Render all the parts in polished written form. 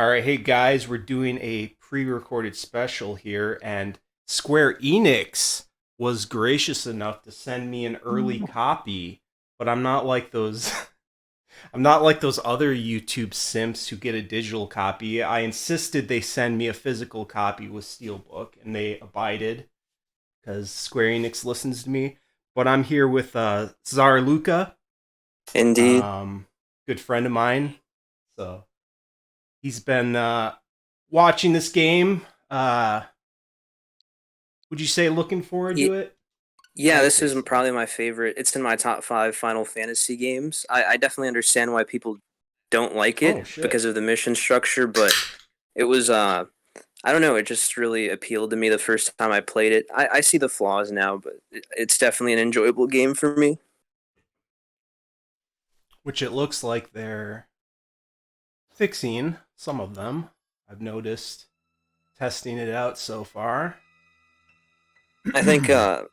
All right, hey guys, we're doing a pre-recorded special here, and Square Enix was gracious enough to send me an early copy, but I'm not like those I'm not like those other YouTube simps who get a digital copy. I insisted they send me a physical copy with Steelbook, and they abided because Square Enix listens to me. But I'm here with Tsar Luka, Indeed. um, good friend of mine. So he's been watching this game. Would you say looking forward to Ye- it? Yeah, I'd this say is so. probably my favorite. It's in my top five Final Fantasy games. I definitely understand why people don't like Oh it shit. because of the mission structure, but it was, I don't know, it just really appealed to me the first time I played it. I see the flaws now, but it's definitely an enjoyable game for me. Which it looks like they're fixing some of them. I've noticed testing it out so far. I think the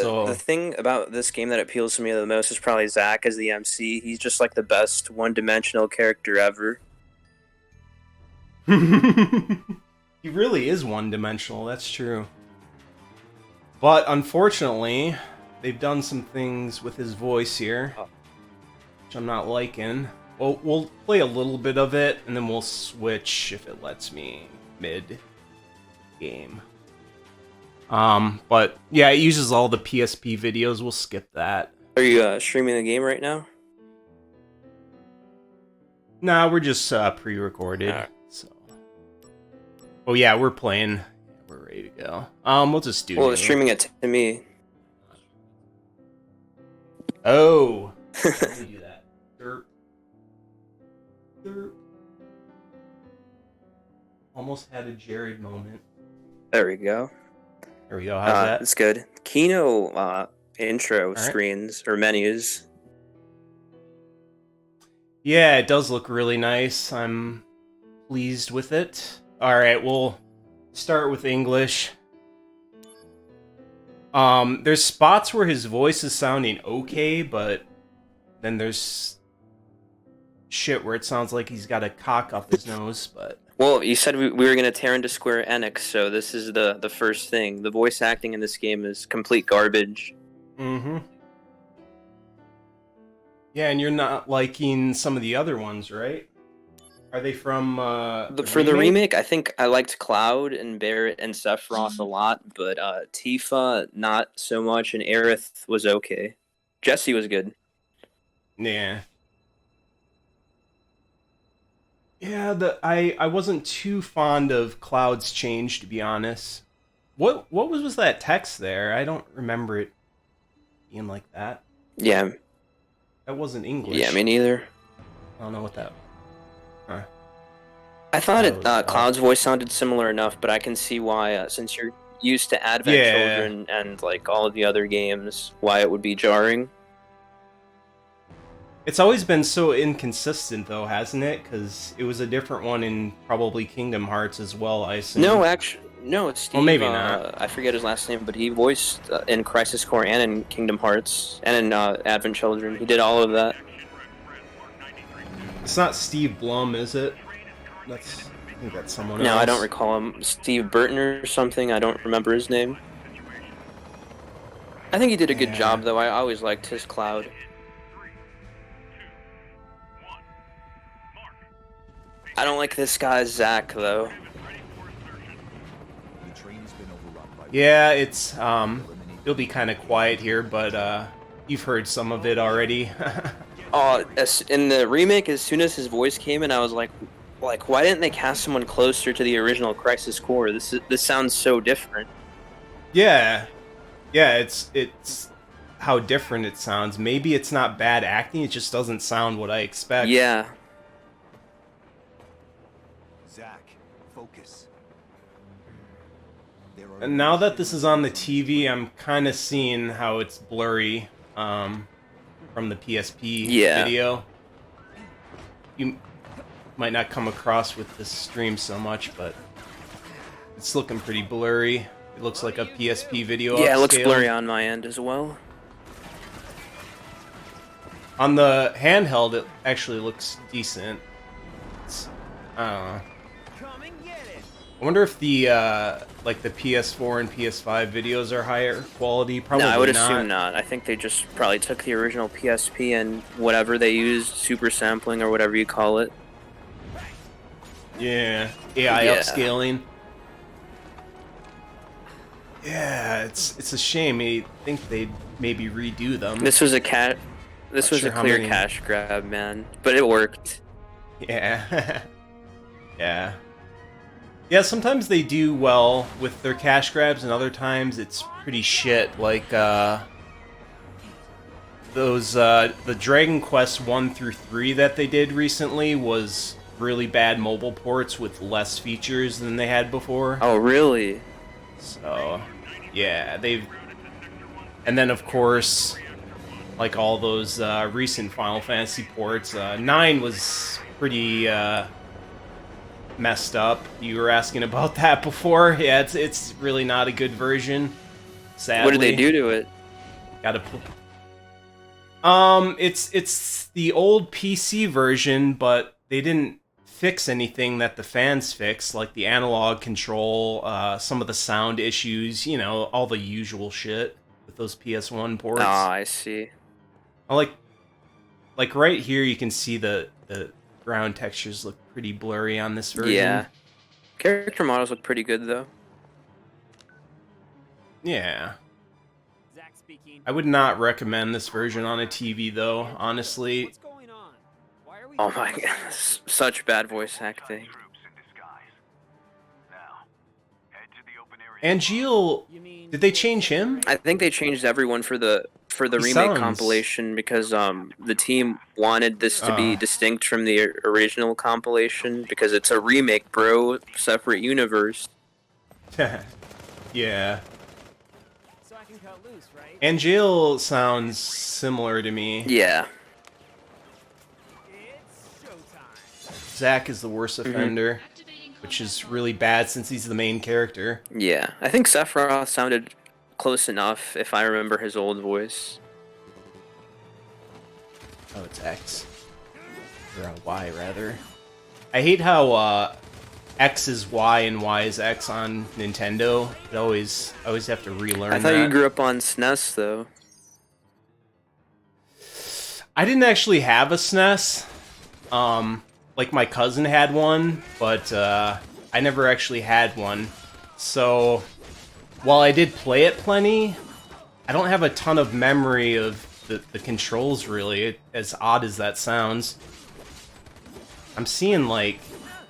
So thing about this game that appeals to me the most is probably Zack as the MC. He's just like the best one-dimensional character ever. he really is one dimensional, that's true. But unfortunately, they've done some things with his voice here, Oh, which I'm not liking. Well, we'll play a little bit of it, and then we'll switch if it lets me mid game. But yeah, it uses all the PSP videos. We'll skip that. are you streaming the game right now? Nah, we're just pre-recorded. Uh, So, oh yeah, we're playing. We're ready to go. We'll just do well, new. streaming it to me. Oh, let me do that. Derp, derp. Almost had a Jared moment. There we go. There we go. How's that? It's good. Kino intro All right. screens or menus. Yeah, it does look really nice. I'm pleased with it. All right, we'll start with English. There's spots where his voice is sounding okay, but then there's shit where it sounds like he's got a cock up his nose, but Well, you said we were gonna tear into Square Enix, so this is the first thing. The voice acting in this game is complete garbage. mm-hmm. Yeah, and you're not liking some of the other ones, right? Are they from the For the remake? remake, I think I liked Cloud and Barrett and Sephiroth a lot, but Tifa not so much, and Aerith was okay. Jesse was good. Yeah. Yeah, I wasn't too fond of Cloud's change, to be honest. What was that text there? I don't remember it being like that. Yeah, That wasn't yeah, me English. neither. I don't know what that. Huh. I thought That was about. Cloud's voice sounded similar enough, but I can see why, since you're used to Advent Yeah. Children and like all of the other games, why it would be jarring. It's always been so inconsistent, though, hasn't it? Because it was a different one in probably Kingdom Hearts as well, I No, assume. actually, no, it's Well, Steve. maybe not. I forget his last name, but he voiced in Crisis Core and in Kingdom Hearts and in Advent Children. He did all of that. It's not Steve Blum, is it? I think that's someone No, I don't else. recall him. Steve Burton or something. I don't remember his name. I think he did a good Yeah. job, though. I always liked his Cloud. I don't like this guy Zach though. Yeah, it'll be kind of quiet here, but you've heard some of it already. Oh, in the remake, as soon as his voice came in, I was like, why didn't they cast someone closer to the original Crisis Core? This sounds so different. Yeah. Yeah, it's how different it sounds. Maybe it's not bad acting, it just doesn't sound what I expect. Yeah, Zach, focus. There are And now that this is on the TV, I'm kind of seeing how it's blurry from the PSP yeah, video. You might not come across with this stream so much, but it's looking pretty blurry. It looks like a PSP video yeah. It looks blurry upscaled. on my end as well. On the handheld, it actually looks decent. It's I don't know. Come and get it. I wonder if the like the PS4 and PS5 videos are higher quality. Probably No, I would not. assume not. I think they just probably took the original PSP and whatever they used, super sampling or whatever you call it. Yeah, AI Yeah. upscaling. Yeah, it's a shame. I think they'd maybe redo them. This was a cat. This Not was sure a how clear many- cash grab, man. But it worked. Yeah. Yeah. Yeah, sometimes they do well with their cash grabs, and other times it's pretty shit. Like, those, the Dragon Quest 1 through 3 that they did recently was really bad mobile ports with less features than they had before. Oh, really? So, yeah, they've... And then, of course, like all those recent Final Fantasy ports, 9 was pretty messed up. You were asking about that before. Yeah, it's really not a good version. Sadly. What did they do to it? Gotta it's the old PC version, but they didn't fix anything that the fans fixed, like the analog control, some of the sound issues, you know, all the usual shit with those PS1 ports. Ah, I see. I like right here you can see the ground textures look pretty blurry on this version. Yeah. Character models look pretty good, though. Yeah. Zach speaking. I would not recommend this version on a TV though, honestly. What's going on? Why are we Oh my god, such bad voice acting. Troops in disguise. Now, head to the open area. Angeal, You mean did they change him? I think they changed everyone for the He remake sounds- compilation because the team wanted this to be distinct from the original compilation because it's a remake, bro, separate universe. Yeah. so I can cut loose, right? Angeal sounds similar to me. Yeah. It's showtime. Zack is the worst offender, which is really bad since he's the main character. Yeah. I think Sephiroth sounded close enough if I remember his old voice. Oh, it's X. Or Y, rather. I hate how X is Y and Y is X on Nintendo. I always have to relearn I thought that. you grew up on SNES though. I didn't actually have a SNES. Like my cousin had one, but I never actually had one. So while I did play it plenty, I don't have a ton of memory of the controls, really, as odd as that sounds. I'm seeing, like,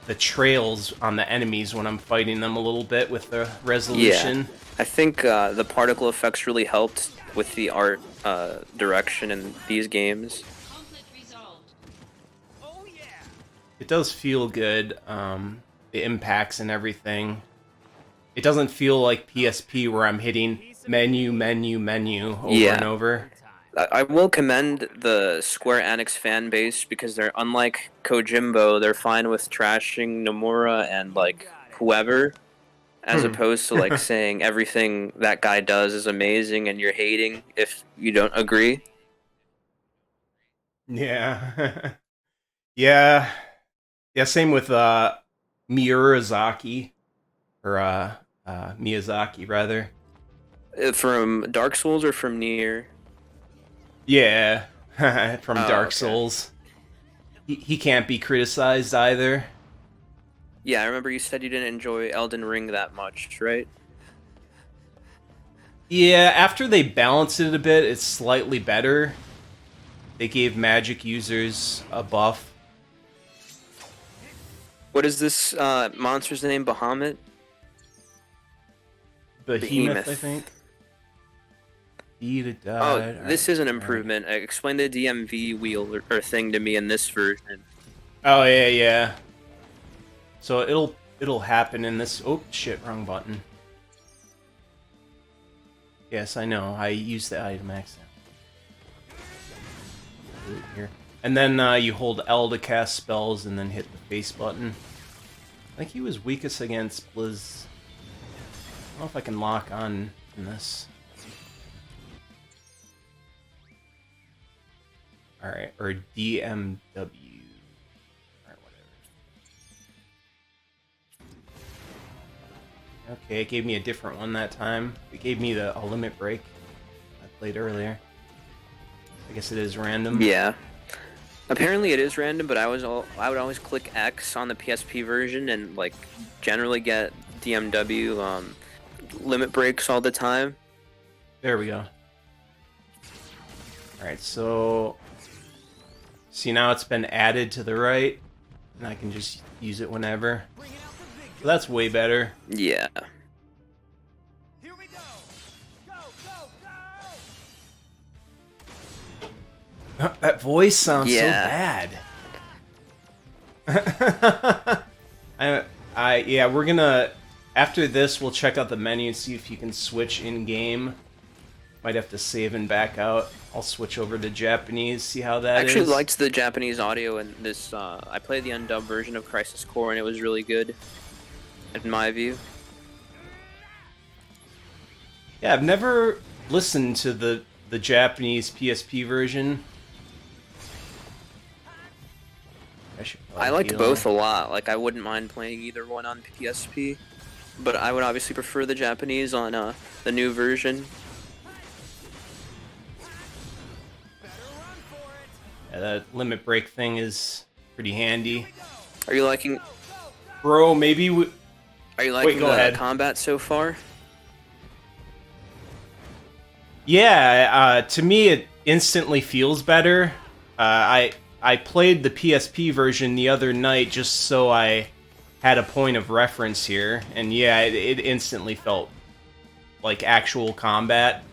the trails on the enemies when I'm fighting them a little bit with the resolution. I think the particle effects really helped with the art direction in these games. Oh yeah. It does feel good, the impacts and everything. It doesn't feel like PSP where I'm hitting menu, menu, menu over Yeah. and over. I will commend the Square Enix fan base because they're unlike Kojimbo. They're fine with trashing Nomura and like whoever, as opposed to like saying everything that guy does is amazing and you're hating if you don't agree. Yeah. Yeah. Yeah, same with Miyazaki. Or Miyazaki, rather. From Dark Souls or from Nier? Yeah. From Oh, Dark okay. Souls. He can't be criticized either. Yeah, I remember you said you didn't enjoy Elden Ring that much, right? Yeah, after they balanced it a bit, it's slightly better. They gave magic users a buff. What is this monster's name? Bahamut? Behemoth, I think. Oh, this is an improvement. Explain the DMV wheel or thing to me in this version. Oh yeah, yeah. So it'll happen in this. Oh shit, wrong button. Yes, I know. I used the item accident. Here, and then you hold L to cast spells, and then hit the face button. I think he was weakest against Blizz. I don't know if I can lock on in this. Alright, or DMW. Alright, whatever. Okay, it gave me a different one that time. It gave me a limit break I played earlier. I guess it is random. Yeah. Apparently it is random, but I would always click X on the PSP version and like generally get DMW limit breaks all the time. There we go. Alright, so... See, now it's been added to the right, and I can just use it whenever. So that's way better. Yeah. Here we go. Go, go, go. That voice sounds Yeah. so bad. Yeah, we're gonna... After this, we'll check out the menu and see if you can switch in-game. Might have to save and back out. I'll switch over to Japanese, see how that is. I actually liked the Japanese audio in this. I played the undubbed version of Crisis Core, and it was really good, in my view. Yeah, I've never listened to the Japanese PSP version. I liked both a lot. Like, I wouldn't mind playing either one on PSP, but I would obviously prefer the Japanese on the new version. Yeah, that limit break thing is pretty handy. Are you liking? Bro, maybe we... Are you liking go the ahead. combat so far? Yeah, to me it instantly feels better. I played the PSP version the other night just so I had a point of reference here, and yeah, it instantly felt like actual combat.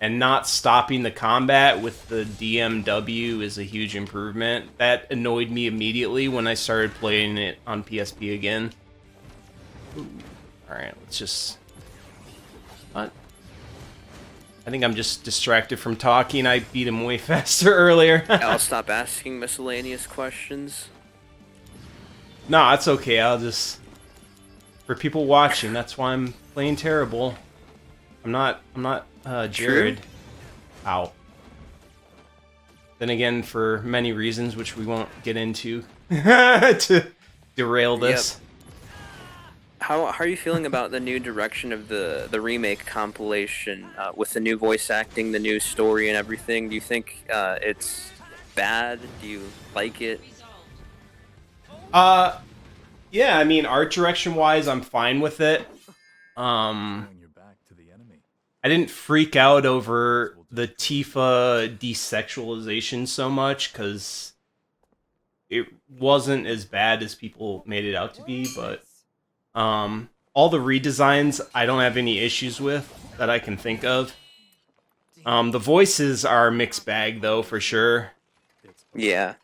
And not stopping the combat with the DMW is a huge improvement. That annoyed me immediately when I started playing it on PSP again. Alright, let's just... What? I think I'm just distracted from talking. I beat him way faster earlier. I'll stop asking miscellaneous questions. No, that's okay. I'll just... For people watching, that's why I'm playing terrible. I'm not Jared. True. Ow. Then again, for many reasons, which we won't get into, to derail this. Yep. How are you feeling about the new direction of the remake compilation with the new voice acting, the new story, and everything? Do you think it's bad? Do you like it? Yeah, I mean, art direction-wise, I'm fine with it. I didn't freak out over the Tifa desexualization so much, because it wasn't as bad as people made it out to be, but all the redesigns I don't have any issues with that I can think of. The voices are a mixed bag, though, for sure. Yeah.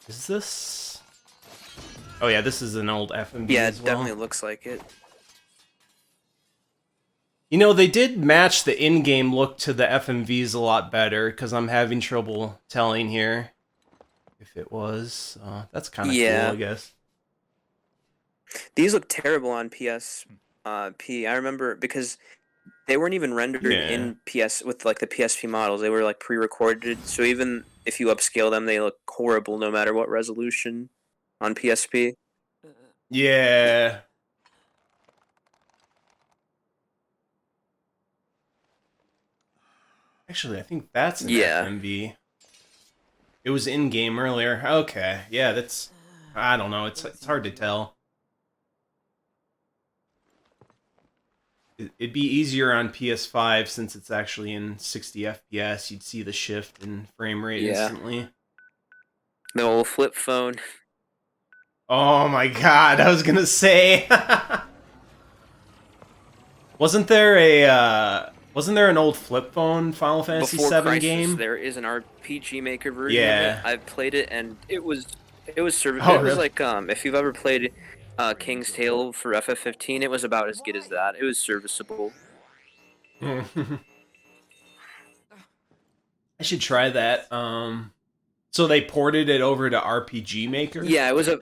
Is this... Oh yeah, this is an old FMV Yeah, as it well. definitely looks like it. You know, they did match the in-game look to the FMVs a lot better, because I'm having trouble telling here if it was. That's kind of Yeah. cool, I guess. These look terrible on PSP. I remember because they weren't even rendered in PS with like the PSP models. They were like pre-recorded, so even if you upscale them, they look horrible no matter what resolution on PSP. Yeah. Actually, I think that's an FMV. It was in-game earlier. Okay, yeah, that's... I don't know, it's hard to tell. It'd be easier on PS5 since it's actually in 60 FPS. You'd see the shift in frame rate instantly. The old flip phone. Oh my god, I was gonna say... Wasn't there an old flip phone Final Fantasy Before VII Crisis, game? there is an RPG Maker version of it. I've played it, and it was serviceable. Oh, It was really? like if you've ever played King's Tale for FF15, it was about as good as that. It was serviceable. I should try that. So they ported it over to RPG Maker? Yeah, it was a.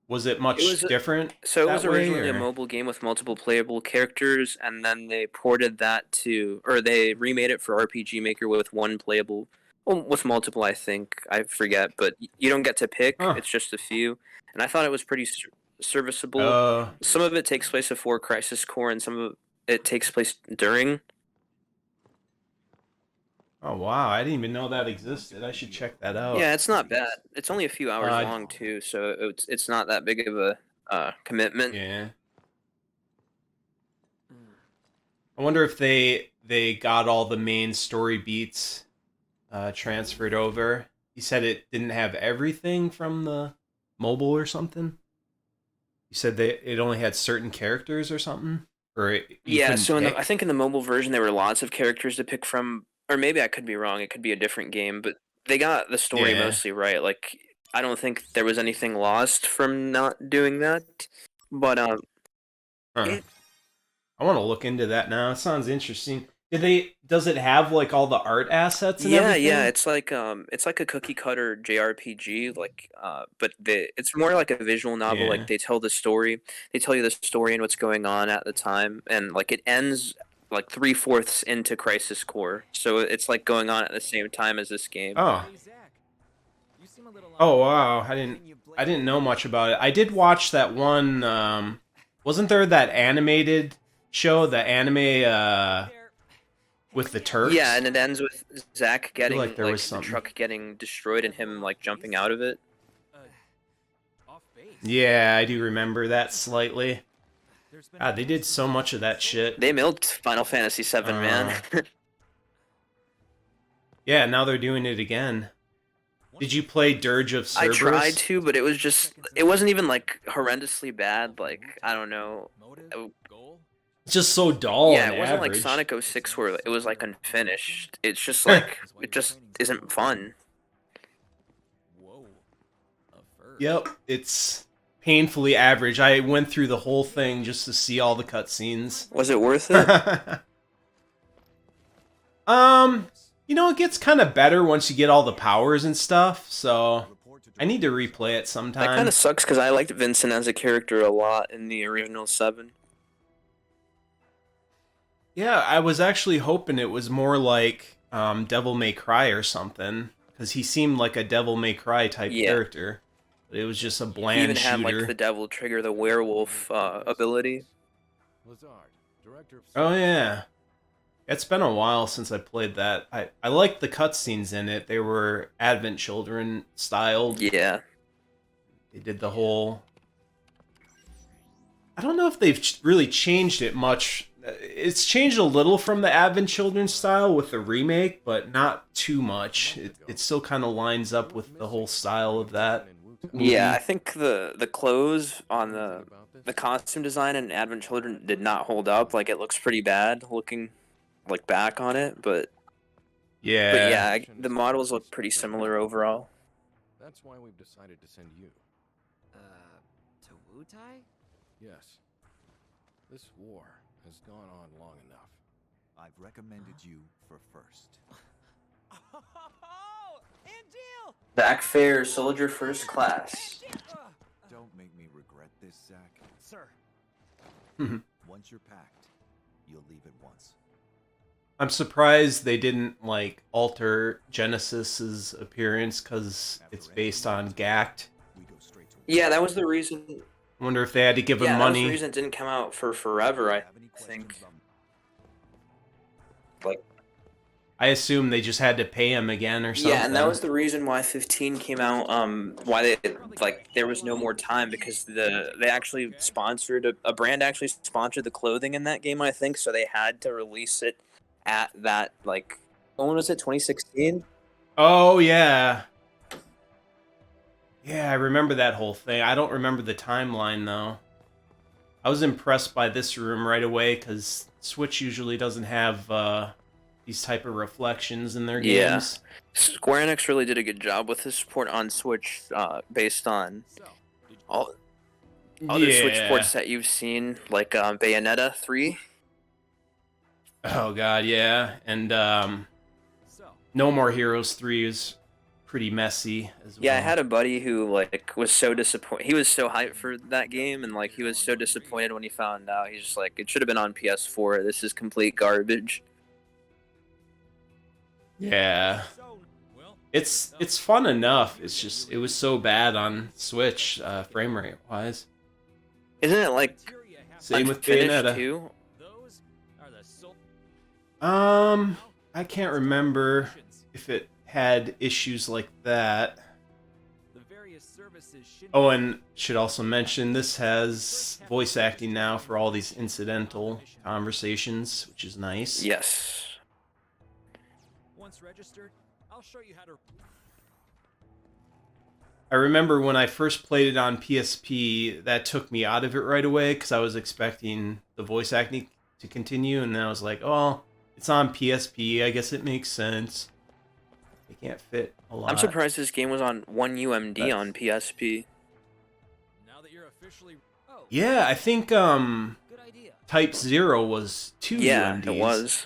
Was it much different? So it was that way, originally a or- mobile game with multiple playable characters, and then they ported that to, or they remade it for RPG Maker with one playable, well, with multiple, I think. I forget, but you don't get to pick. Huh. It's just a few. And I thought it was pretty serviceable. Uh, Some of it takes place before Crisis Core, and some of it takes place during. oh wow, I didn't even know that existed. I should check that out. Yeah, it's not bad. It's only a few hours Uh, long too, so it's not that big of a commitment. yeah. I wonder if they got all the main story beats transferred over. He said it didn't have everything from the mobile or something. You said it only had certain characters or something, or you Yeah, couldn't so pick. I think in the mobile version there were lots of characters to pick from, or maybe I could be wrong. It could be a different game, but they got the story Yeah. mostly right. Like I don't think there was anything lost from not doing that. But Huh. it, I want to look into that now. It sounds interesting. Does it have like all the art assets and yeah, everything? it's like a cookie cutter JRPG, like but it's more like a visual novel. Like Yeah. they tell the story, they tell you the story and what's going on at the time, and like it ends like 3/4 into Crisis Core, so it's like going on at the same time as this game. Oh. Oh wow. I didn't know much about it. I did watch that one wasn't there that animated show, the anime with the Yeah, Turks? and it ends with Zack I feel like getting there was like the something. truck getting destroyed and him like jumping out of it. Yeah, I do remember that slightly. God, they did so much of that shit. They milked Final Fantasy VII, man. Yeah, now they're doing it again. Did you play Dirge of I tried Cerberus? to, but it wasn't even like horrendously bad. Like I don't know. It's just so dull Yeah, and it wasn't like average. Sonic 06 where it was like unfinished. It's just like it just isn't fun. Yep, it's painfully average. I went through the whole thing just to see all the cutscenes. Was it worth it? It gets kind of better once you get all the powers and stuff, so I need to replay it That sometime. kind of sucks because I liked Vincent as a character a lot in the original 7. Yeah, I was actually hoping it was more like Devil May Cry or something, because he seemed like a Devil May Cry type Yeah. character. But it was just a He bland even had shooter. like the Devil Trigger, the werewolf ability. Oh yeah. It's been a while since I played that. I liked the cutscenes in it. They were Advent Children styled. Yeah. They did the whole... I don't know if they've really changed it much. It's changed a little from the Advent Children style with the remake, but not too much. It still kind of lines up with the whole style of that movie. Yeah, I think the clothes on the costume design in Advent Children did not hold up. Like it looks pretty bad looking like back on it, but Yeah. the models look pretty similar overall. That's why we've decided to send you. To Wutai? Yes. This war has gone on long enough. I've recommended you for first. Oh, Angel! Backfare Soldier First Class. Don't make me regret this, Zack. Sir. Once you're packed, you'll leave at once. I'm surprised they didn't alter Genesis's appearance because it's based on Gact. We go straight to Yeah, that was the reason. I wonder if they had to give him Yeah, that was the money. reason it didn't come out for forever. I Have any think. questions Like I assume they just had to pay him again or something. yeah, and that was the reason why 15 came out. Why there was no more time because they actually sponsored a brand actually sponsored the clothing in that game. I think so they had to release it at that when was it 2016? Oh yeah. Yeah, I remember that whole thing. I don't remember the timeline though. I was impressed by this room right away because Switch usually doesn't have these type of reflections in their Yeah. games. Square Enix really did a good job with this port on Switch, based on all other Switch ports that you've seen, like Bayonetta 3. Oh god, yeah. And No More Heroes 3 is pretty messy as well. Yeah, I had a buddy who was so disappointed. He was so hyped for that game, and he was so disappointed when he found out. He's just like, "It should have been on PS4. This is complete garbage." Yeah. It's fun enough. It's just it was so bad on Switch, frame rate wise. Isn't it like Same with unfinished Bayonetta. too? Those are the soul. I can't remember if it had issues like that. The various services should Oh, and should also mention this has voice acting now for all these incidental conversations, which is nice. Yes. once registered, I'll show you how to. I remember when I first played it on PSP, that took me out of it right away because I was expecting the voice acting to continue, and then I was like, oh, it's on PSP, I guess it makes sense. They can't fit a lot. I'm surprised this game was on 1 UMD on PSP. Now that you're officially. Oh, Yeah, I think good idea. Type 0 was 2 Yeah, UMDs. it was.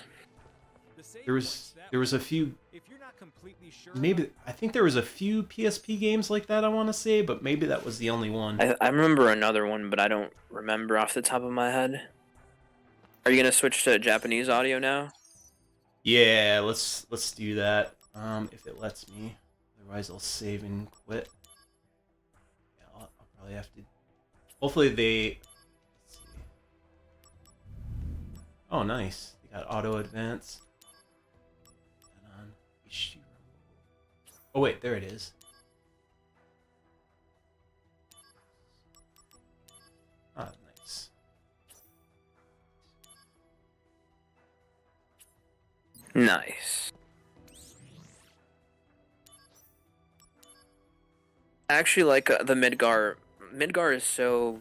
The save There points that was a way. few, If you're not completely sure. maybe, about- I think there was a few PSP games like that, I want to say, but maybe that was the only one. I remember another one, but I don't remember off the top of my head. Are you gonna switch to Japanese audio now? Yeah, let's do that. If it lets me. Otherwise, I'll save and quit. Yeah, I'll probably have to. Hopefully they. Let's see. Oh, nice. They got auto advance. And on H2. Oh wait, there it is. Ah, nice. Nice. I actually like the Midgar. Midgar is so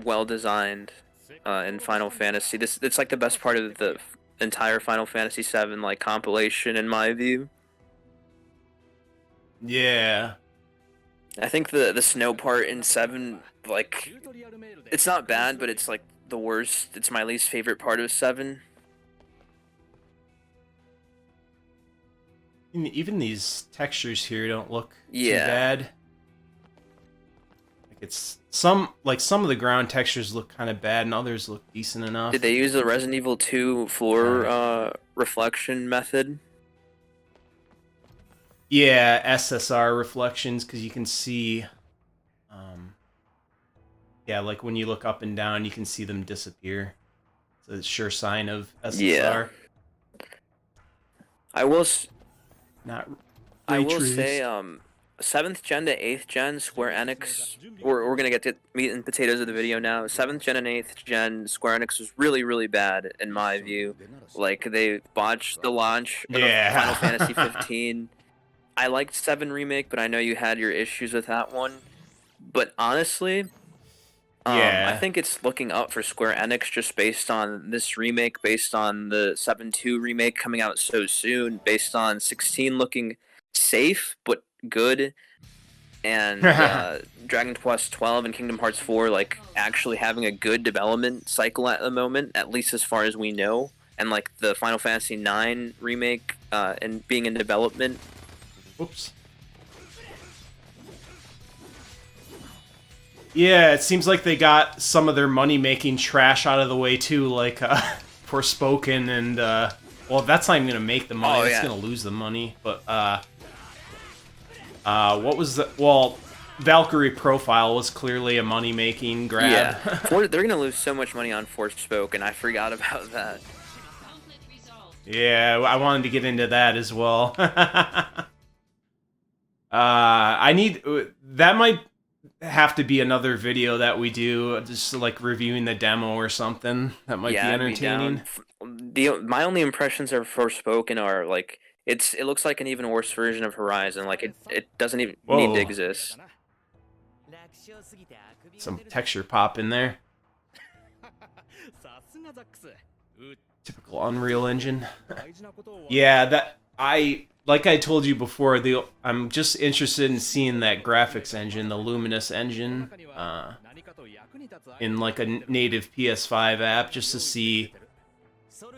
well designed in Final Fantasy. It's like the best part of the entire Final Fantasy VII like compilation in my view. Yeah. I think the snow part in 7 like it's not bad, but it's like the worst. It's my least favorite part of 7. Even these textures here don't look Yeah. too bad. Like it's some of the ground textures look kind of bad, and others look decent enough. Did they use the Resident Evil 2 floor reflection method? Yeah, SSR reflections, because you can see, yeah, like when you look up and down, you can see them disappear. So it's a sure sign of SSR. Yeah. I will Not I ray will traced. say 7th gen to 8th gen Square Enix we're gonna get to meat and potatoes of the video now. 7th gen and 8th gen Square Enix was really bad in my view. Like they botched the launch of Yeah. Final Fantasy 15. I liked 7 remake, but I know you had your issues with that one. But honestly, Yeah. I think it's looking up for Square Enix just based on this remake, based on the 7-2 remake coming out so soon, based on 16 looking safe but good, and Dragon Quest 12 and Kingdom Hearts 4 like actually having a good development cycle at the moment, at least as far as we know, and like the Final Fantasy 9 remake and being in development. Whoops. Yeah, it seems like they got some of their money-making trash out of the way too, like Forspoken and well, that's not even gonna make the money. Oh, It's yeah. gonna lose the money. But what was the Valkyrie Profile was clearly a money-making grab. Yeah, they're gonna lose so much money on Forspoken. I forgot about that. Yeah, I wanted to get into that as well. I need that might have to be another video that we do, just like reviewing the demo or something. That might Yeah, be I'd entertaining. My only impressions of Forspoken are like it looks like an even worse version of Horizon. Like it doesn't even need Whoa. to exist. Some texture pop in there. Typical Unreal Engine. Yeah, that like I told you before, I'm just interested in seeing that graphics engine, the Luminous engine, in like a native PS5 app, just to see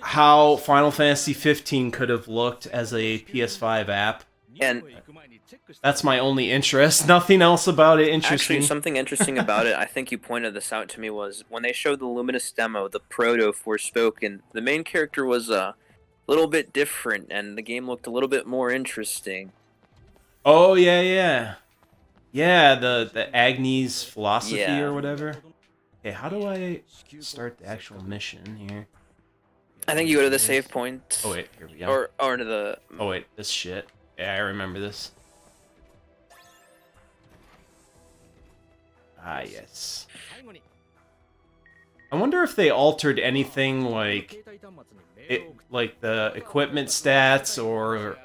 how Final Fantasy 15 could have looked as a PS5 app. And That's my only interest. Nothing else about it interesting. actually, something interesting about it, I think you pointed this out to me, was when they showed the Luminous demo, the proto Forspoken, the main character was a little bit different, and the game looked a little bit more interesting. Oh yeah, the Agnes philosophy Yeah. or whatever. Okay, how do I start the actual mission here? I think you go to the save point. Oh wait, here we go. Or to the. Oh wait, this shit. Yeah, I remember this. Ah, yes. I wonder if they altered anything like like the equipment stats or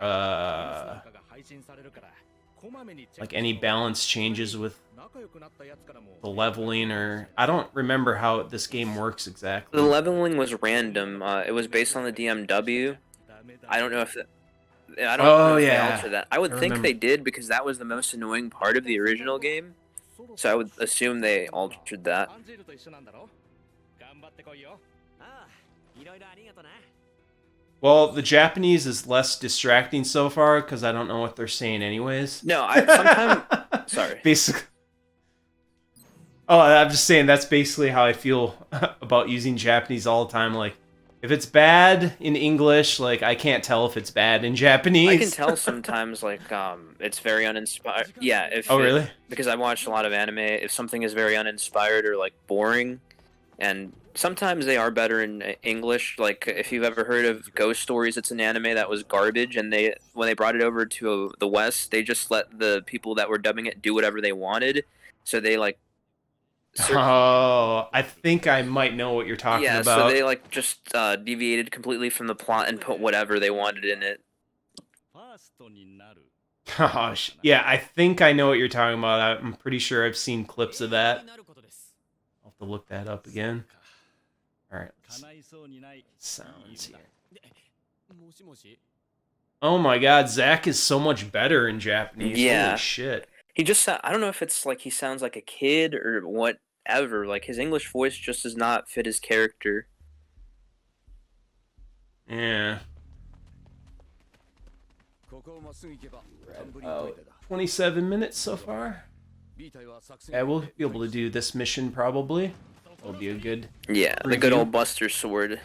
like any balance changes with the leveling, or I don't remember how this game works exactly. The leveling was random. It was based on the DMW. I don't know if I don't know if they altered that. I would think they did because that was the most annoying part of the original game. So I would assume they altered that. Well, the Japanese is less distracting so far because I don't know what they're saying anyways. No, I sometimes sorry. Basically. Oh, I'm just saying that's basically how I feel about using Japanese all the time. Like, if it's bad in English, like I can't tell if it's bad in Japanese. I can tell sometimes, like, it's very uninspired. Yeah. Really? Because I watched a lot of anime. If something is very uninspired or like boring, and sometimes they are better in English. Like, if you've ever heard of Ghost Stories, it's an anime that was garbage, and when they brought it over to the West, they just let the people that were dubbing it do whatever they wanted. So they like. Oh, I think I might know what you're talking about. Yeah, so they like just deviated completely from the plot and put whatever they wanted in it. Gosh, yeah, I think I know what you're talking about. I'm pretty sure I've seen clips of that. I'll have to look that up again. Alright, sounds here. Oh my god, Zach is so much better in Japanese. Yeah. Holy shit. He just, I don't know if it's like he sounds like a kid or whatever. Like, his English voice just does not fit his character. Yeah. 27 minutes so far. Yeah, we'll be able to do this mission probably. It'll be a good Yeah, the good old Buster Sword.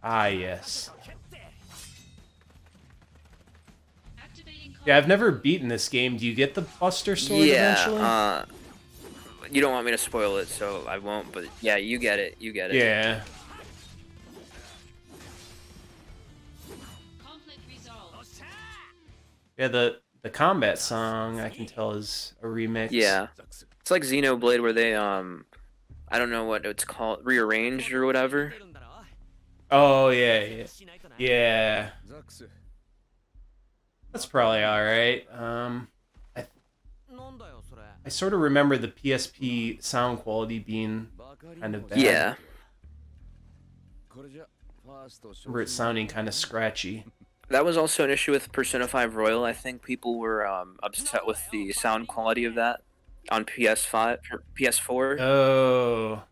Ah, yes. Yeah, I've never beaten this game. Do you get the Buster Sword eventually? Yeah, you don't want me to spoil it, so I won't, but yeah, you get it. You get it. Yeah. Yeah, the combat song, I can tell, is a remix. Yeah. It's like Xenoblade where they, I don't know what it's called, rearranged or whatever. Oh, yeah. Yeah. That's probably alright. I sort of remember the PSP sound quality being kind of bad. Yeah. I remember it sounding kind of scratchy. That was also an issue with Persona 5 Royal. I think people were upset with the sound quality of that on PS5 or PS4. Oh.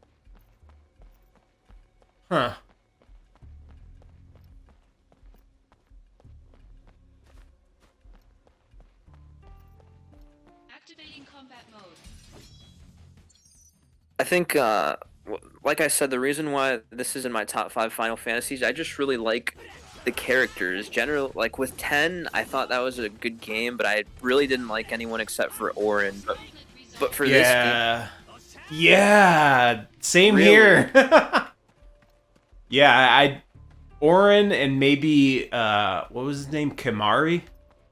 Huh. Activating combat mode. I think, like I said, the reason why this is in my top 5 Final Fantasies, I just really like the characters. Like with 10, I thought that was a good game, but I really didn't like anyone except for Auron. But for this game, yeah, same Really? here. Yeah, Auron and maybe what was his name, Kimari.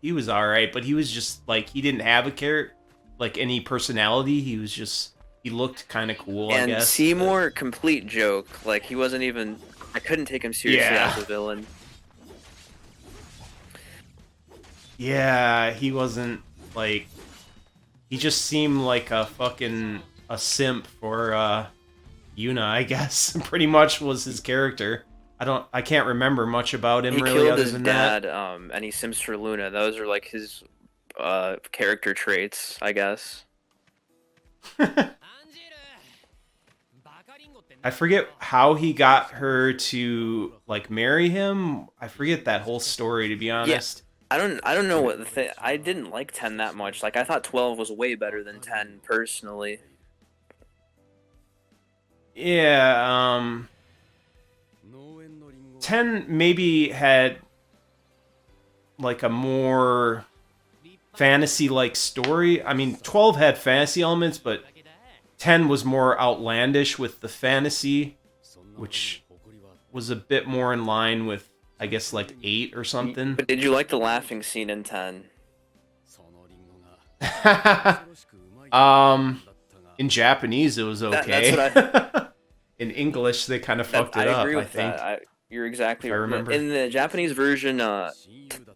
He was all right, but he was just like he didn't have a character, like any personality. He looked kind of cool. and I guess. Seymour, complete joke. Like, he wasn't even. I couldn't take him seriously Yeah. as a villain. Yeah, he wasn't like. He just seemed like a simp for Yuna, I guess. Pretty much was his character. I can't remember much about him He really killed other his than dad, and he sims for Luna. Those are like his character traits, I guess. that. I forget how he got her to like marry him. I forget that whole story, to be honest. I don't know what the thing. I didn't like 10 that much. Like, I thought 12 was way better than 10 personally. Yeah, 10 maybe had like a more fantasy-like story. I mean, 12 had fantasy elements, but 10 was more outlandish with the fantasy, which was a bit more in line with, I guess, like 8 or something. But did you like the laughing scene in 10? In Japanese, it was okay. That's what In English, they kind of fucked it I up, agree I with think. that. You're exactly if I right. remember. In the Japanese version,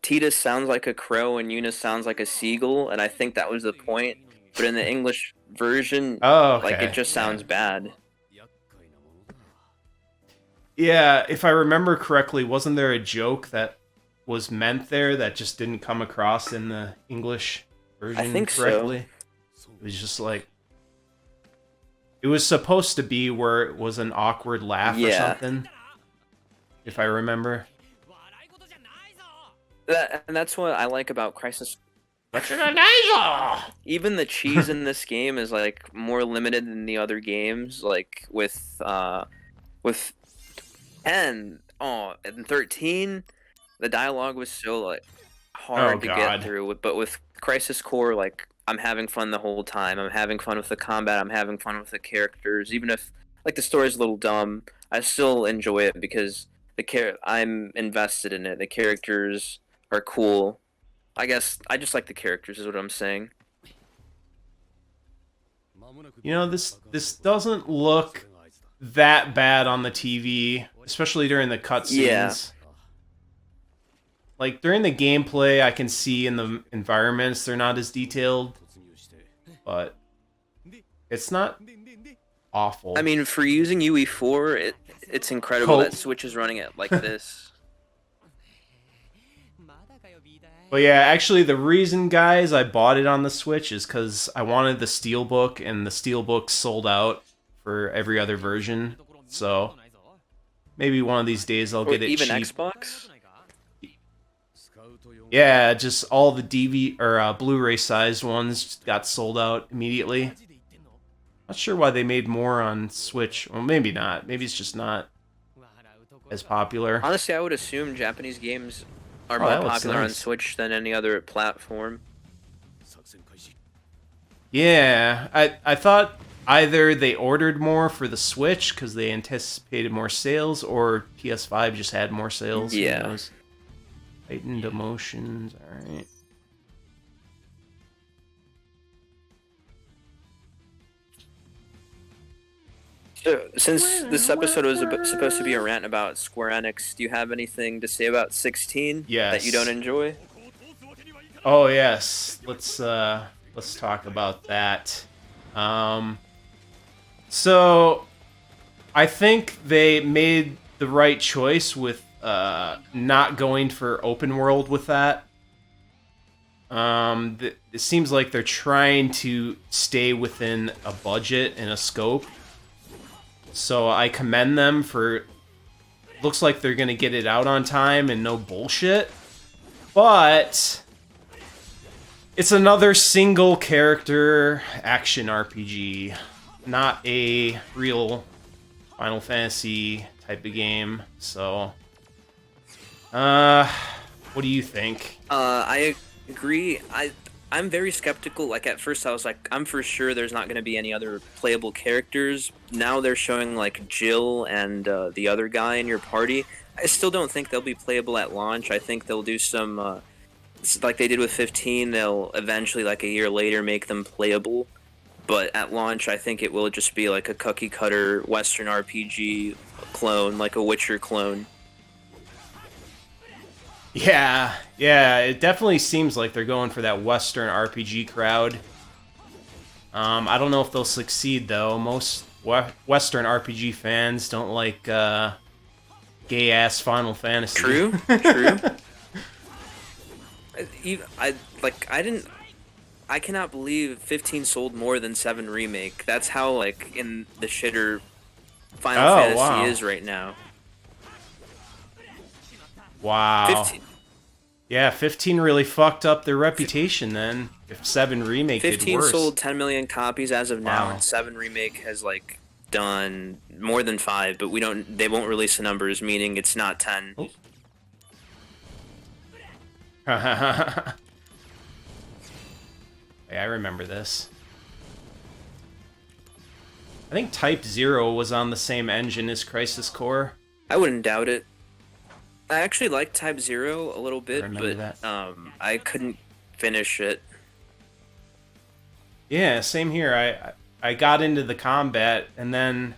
Titus sounds like a crow and Eunice sounds like a seagull, and I think that was the point. But in the English version, Oh, okay. like, it just sounds bad. Yeah, if I remember correctly, wasn't there a joke that was meant there that just didn't come across in the English version I think correctly? It was just like... It was supposed to be where it was an awkward laugh or something. If I remember. And that's what I like about Crisis. Even the cheese in this game is like more limited than the other games. Like with 10, and 13, the dialogue was so like hard to get through. But with Crisis Core, like, I'm having fun the whole time. I'm having fun with the combat. I'm having fun with the characters. Even if like the story's a little dumb, I still enjoy it because I'm invested in it. The characters are cool. I guess I just like the characters, is what I'm saying. You know, this doesn't look that bad on the TV, especially during the cutscenes. Yeah. Like, during the gameplay, I can see in the environments they're not as detailed, but it's not awful. I mean, for using UE4, it's incredible that Switch is running it like this. But yeah, actually, the reason, guys, I bought it on the Switch is because I wanted the Steelbook, and the Steelbook sold out for every other version. So maybe one of these days I'll get it even cheap. Xbox? Yeah, just all the DV or Blu-ray sized ones just got sold out immediately. Not sure why they made more on Switch. Well, maybe not. Maybe it's just not as popular. Honestly, I would assume Japanese games are more popular on Switch than any other platform. Yeah, I thought either they ordered more for the Switch because they anticipated more sales, or PS5 just had more sales. Yeah. Who knows? Heightened emotions, alright. So, since this episode was supposed to be a rant about Square Enix, do you have anything to say about 16 that you don't enjoy? Oh yes, let's talk about that. So I think they made the right choice with not going for open world with that. It seems like they're trying to stay within a budget and a scope. So I commend them for... Looks like they're going to get it out on time and no bullshit. But it's another single character action RPG. Not a real Final Fantasy type of game. So, what do you think? I agree. I'm very skeptical. Like, at first I was like, I'm for sure there's not going to be any other playable characters. Now they're showing like Jill and the other guy in your party. I still don't think they'll be playable at launch. I think they'll do some, like they did with 15, they'll eventually, like a year later, make them playable. But at launch, I think it will just be like a cookie cutter Western RPG clone, like a Witcher clone. Yeah, it definitely seems like they're going for that Western RPG crowd. I don't know if they'll succeed, though. Most Western RPG fans don't like gay-ass Final Fantasy. True. I cannot believe 15 sold more than 7 Remake. That's how, like, in the shitter Final Fantasy is right now. Wow. 15. Yeah, 15 really fucked up their reputation then. If 7 Remake did worse. 15 sold 10 million copies as of now, and 7 Remake has, like, done more than 5, but they won't release the numbers, meaning it's not 10. Oh. Yeah, I remember this. I think Type 0 was on the same engine as Crisis Core. I wouldn't doubt it. I actually liked Type 0 a little bit, remember but that. I couldn't finish it. Yeah, same here. I got into the combat, and then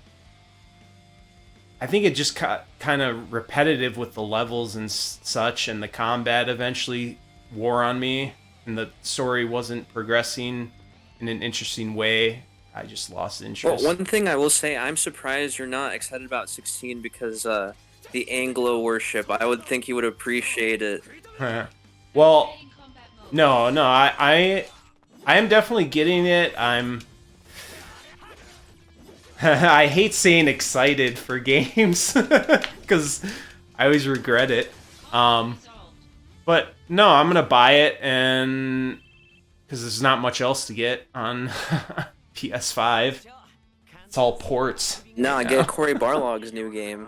I think it just got kind of repetitive with the levels and such, and the combat eventually wore on me, and the story wasn't progressing in an interesting way. I just lost interest. Well, one thing I will say, I'm surprised you're not excited about 16 because the Anglo worship. I would think you would appreciate it. Well, Activating combat mode. no, I am definitely getting it. I'm I hate saying excited for games because I always regret it. Resolved. But no, I'm gonna buy it, and because there's not much else to get on PS5. It's all ports. No, I Yeah. get Cory Barlog's new game.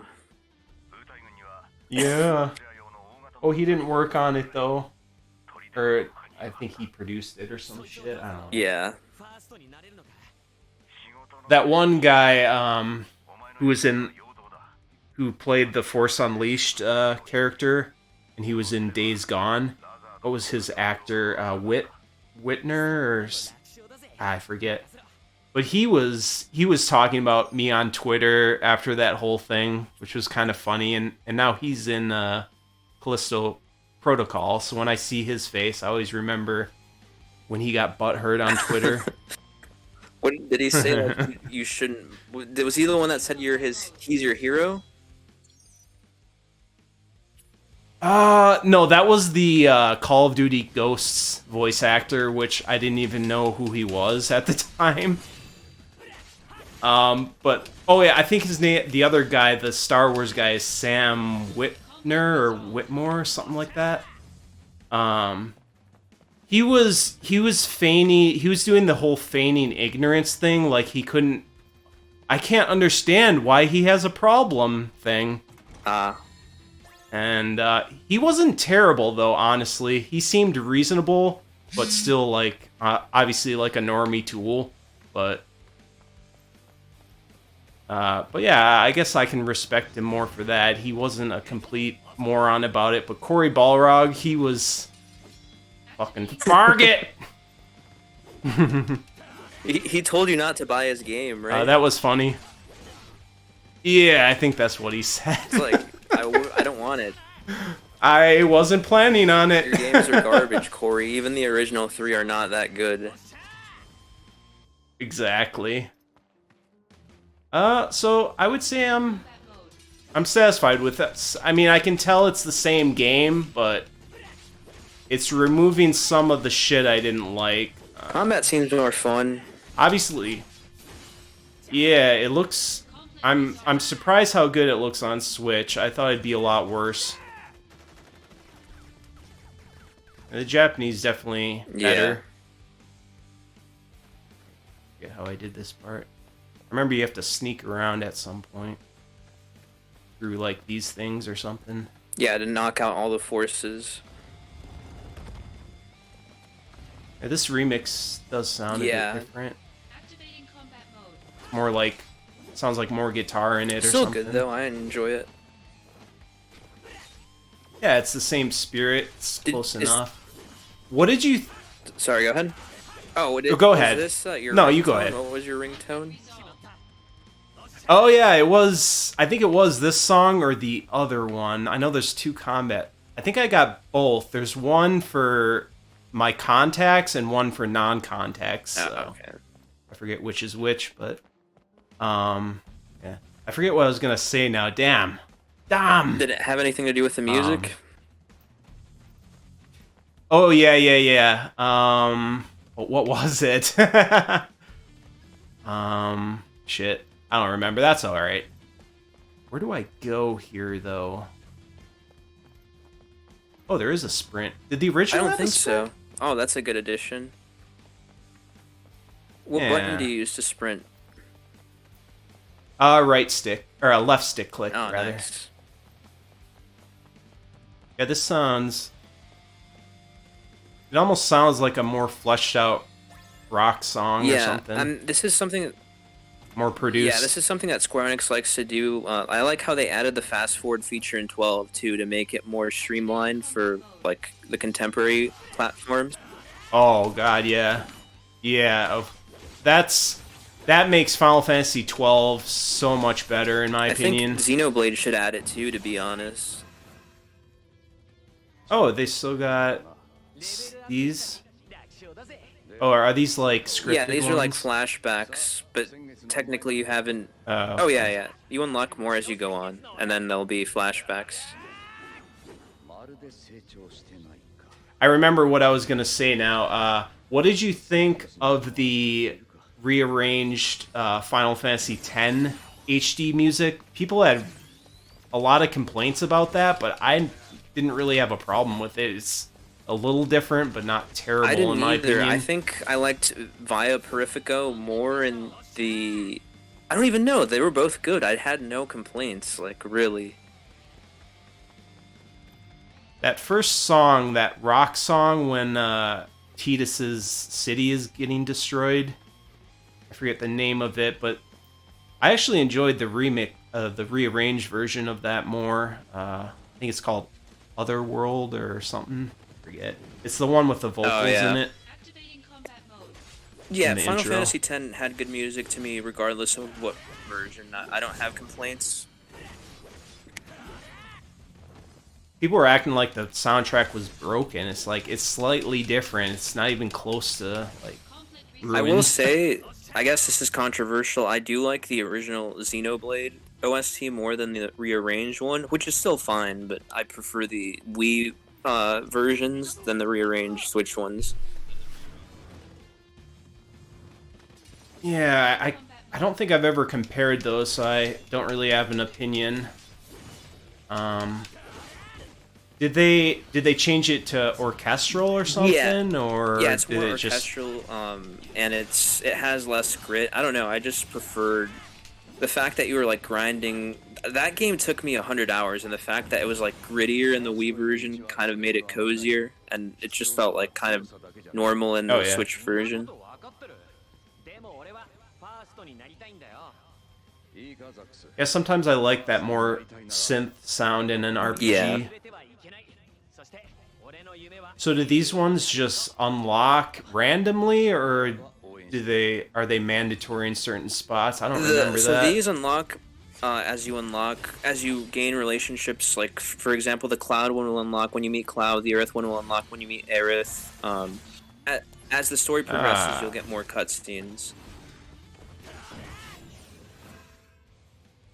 Yeah. Oh, he didn't work on it though, or I think he produced it or some shit. I don't know. Yeah. That one guy who played the Force Unleashed character, and he was in Days Gone. What was his actor? Whitner or I forget. But he was talking about me on Twitter after that whole thing, which was kind of funny. And now he's in Callisto Protocol. So when I see his face, I always remember when he got butthurt on Twitter. What did he say? Like, you shouldn't. Was he the one that said he's your hero? No, that was the Call of Duty Ghosts voice actor, which I didn't even know who he was at the time. But oh yeah, I think his name, the other guy, the Star Wars guy, is Sam Whitner or Whitmore, something like that. He was feigning, he was doing the whole feigning ignorance thing, like he couldn't. I can't understand why he has a problem thing. And he wasn't terrible, though, honestly. He seemed reasonable, but still, like, obviously, like a normie tool. But yeah, I guess I can respect him more for that. He wasn't a complete moron about it. But Cory Balrog, he was fucking target. He told you not to buy his game, right? That was funny. Yeah, I think that's what he said. It's like, I don't want it. I wasn't planning on it. Your games are garbage, Corey. Even the original 3 are not that good. Exactly. So I would say I'm Combat mode. satisfied with that. I mean, I can tell it's the same game, but it's removing some of the shit I didn't like. Combat seems more fun. Obviously, yeah, it looks. I'm surprised how good it looks on Switch. I thought it'd be a lot worse. The Japanese definitely better. Forget how I did this part. I remember you have to sneak around at some point through like these things or something. Yeah, to knock out all the forces. Yeah, this remix does sound a Yeah. bit different. Activating combat mode. More like, sounds like more guitar in it or Still something. good though. I enjoy it. Yeah, it's the same spirit. It's close is- enough. What did you? Sorry, go ahead. Oh, Go was ahead. This, your No, you go ringtone? ahead. What was your ringtone? Oh yeah, it was. I think it was this song or the other one. I know there's two combat. I think I got both. There's one for my contacts and one for non-contacts. Oh, So okay. I forget which is which, but yeah, I forget what I was gonna say now. Damn. Did it have anything to do with the music? Oh yeah. What was it? Shit. I don't remember. That's all right. Where do I go here, though? Oh, there is a sprint. Did the I original don't have a think sprint? so. Oh, that's a good addition. What Yeah. button do you use to sprint? Right stick or left stick click, Oh, rather. nice. Yeah, this sounds. It almost sounds like a more fleshed out rock song or Yeah, something. this is something. more produced. Yeah, this is something that Square Enix likes to do. I like how they added the fast forward feature in 12 too to make it more streamlined for like the contemporary platforms. Oh god, yeah, yeah. That makes Final Fantasy 12 so much better in my I think opinion. Xenoblade should add it too, to be honest. Oh, they still got these. Oh, are these like scripted Yeah, these are like ones? flashbacks, but technically you haven't. Oh, Oh yeah, yeah. You unlock more as you go on, and then there'll be flashbacks. I remember what I was gonna say now. What did you think of the rearranged Final Fantasy X HD music? People had a lot of complaints about that, but I didn't really have a problem with it. It's a little different, but not terrible I didn't in my either. opinion. I think I liked Via Purifico more in the. I don't even know. They were both good. I had no complaints. Like really. That first song, that rock song, when Tidus's city is getting destroyed. I forget the name of it, but I actually enjoyed the the rearranged version of that more. I think it's called Otherworld or something. I forget. It's the one with the vocals yeah. in it. Activating combat mode. Yeah, in the Final intro. Fantasy X had good music to me, regardless of what version. I don't have complaints. People were acting like the soundtrack was broken. It's like it's slightly different. It's not even close to like Conflict ruined. I will say, I guess this is controversial. I do like the original Xenoblade OST more than the rearranged one, which is still fine, but I prefer the Wii versions than the rearranged Switch ones. Yeah, I don't think I've ever compared those, so I don't really have an opinion. Did they change it to orchestral or something, or Yeah, it's did more it just? orchestral, and it has less grit. I don't know. I just preferred the fact that you were like grinding. That game took me 100 hours, and the fact that it was like grittier in the Wii version kind of made it cozier, and it just felt like kind of normal in the Oh, yeah. Switch version. Yeah, sometimes I like that more synth sound in an RPG. Yeah. So do these ones just unlock randomly, or are they mandatory in certain spots? I don't remember So that. these unlock as you gain relationships. Like for example, the Cloud one will unlock when you meet Cloud. The Earth one will unlock when you meet Aerith. As the story progresses, you'll get more cutscenes.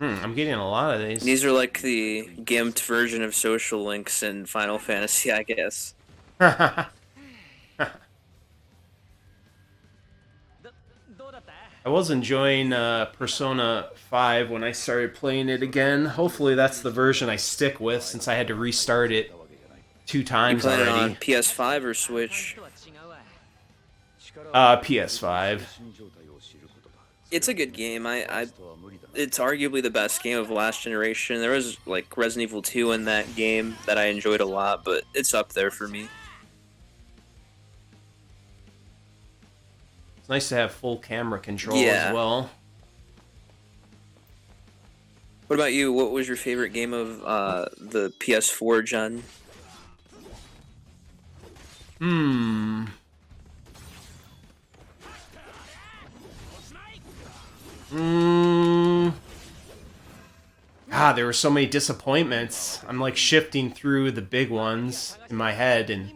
I'm getting a lot of these. These are like the gimped version of social links in Final Fantasy, I guess. I was enjoying Persona 5 when I started playing it again. Hopefully that's the version I stick with, since I had to restart it 2 You times playing it on already. PS5 or Switch? PS5. It's a good game. It's arguably the best game of last generation. There was like Resident Evil 2 in that game that I enjoyed a lot, but it's up there for me. It's nice to have full camera control Yeah. as well. What about you? What was your favorite game of the PS4 gen? There were so many disappointments. I'm like shifting through the big ones in my head, and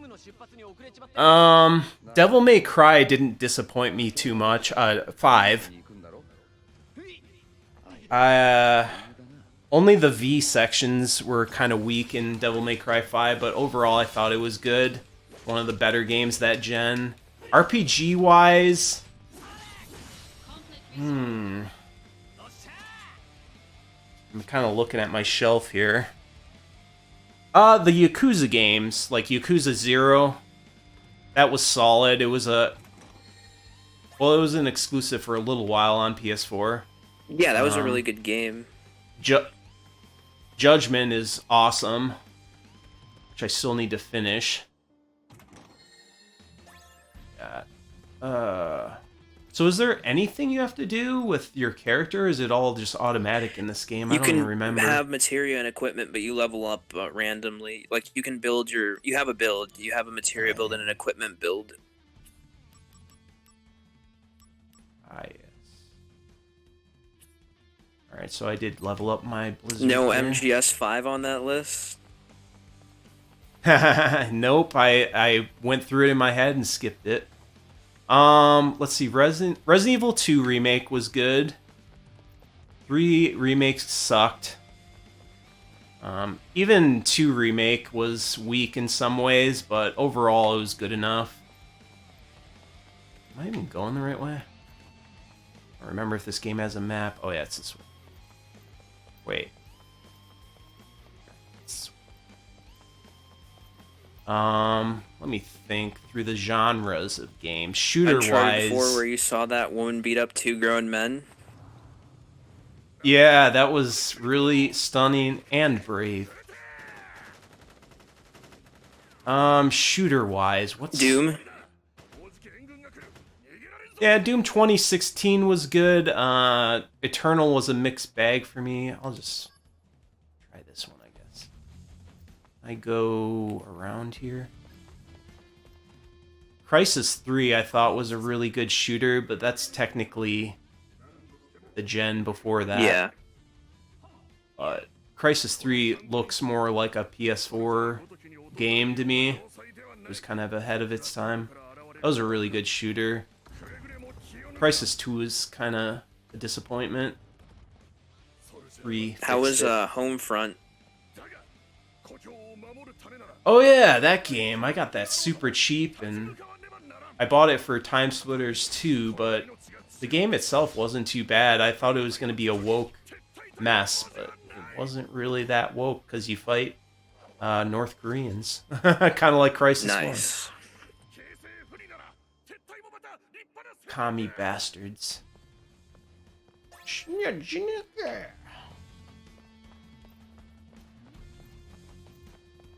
Devil May Cry didn't disappoint me too much. 5. Only the V sections were kind of weak in Devil May Cry 5, but overall I thought it was good. One of the better games that gen. RPG wise, I'm kind of looking at my shelf here. The Yakuza games, like Yakuza 0, that was solid. It was it was an exclusive for a little while on PS4. Yeah, that was a really good game. Judgment is awesome, which I still need to finish. So is there anything you have to do with your character? Or is it all just automatic in this game? I You don't even can remember. have materia and equipment, but you level up randomly. Like you can build your. You have a build. You have a materia build and an equipment build. Ah, yes. Alright, so I did level up my Blizzard. No here. MGS 5 on that list. Nope, I went through it in my head and skipped it. Let's see. Resident Evil 2 remake was good. 3 remakes sucked. Even 2 remake was weak in some ways, but overall it was good enough. Am I even going the right way? I don't remember if this game has a map. Oh yeah, it's this way. Wait. Let me think through the genres of games. Shooter-wise, Uncharted 4, where you saw that woman beat up 2 grown men. yeah, that was really stunning and brave. Shooter-wise, what's Doom. Yeah, Doom 2016 was good. Eternal was a mixed bag for me. I'll just try this one, I guess. I go around here. Crisis 3 I thought was a really good shooter, but that's technically the gen before that. Yeah. But Crisis 3 looks more like a PS4 game to me. It was kind of ahead of its time. That was a really good shooter. Crisis 2 is kind of a disappointment. 3 How was fixed it. Homefront? Oh yeah, that game. I got that super cheap, and I bought it for Time Splitters 2, but the game itself wasn't too bad. I thought it was going to be a woke mess, but it wasn't really that woke, because you fight North Koreans. Kind of like Crisis 1. Nice. Commie bastards.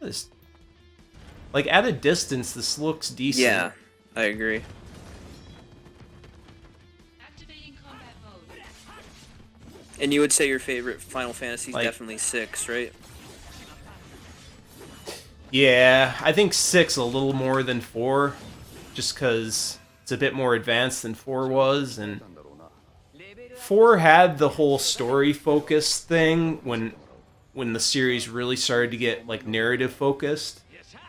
This, like, at a distance, this looks decent. Yeah, I agree. Activating combat mode. And you would say your favorite Final Fantasy is Like- definitely 6, right? Yeah, I think 6 a little more than 4, just because it's a bit more advanced than 4 was, and 4 had the whole story focus thing when the series really started to get like narrative focused,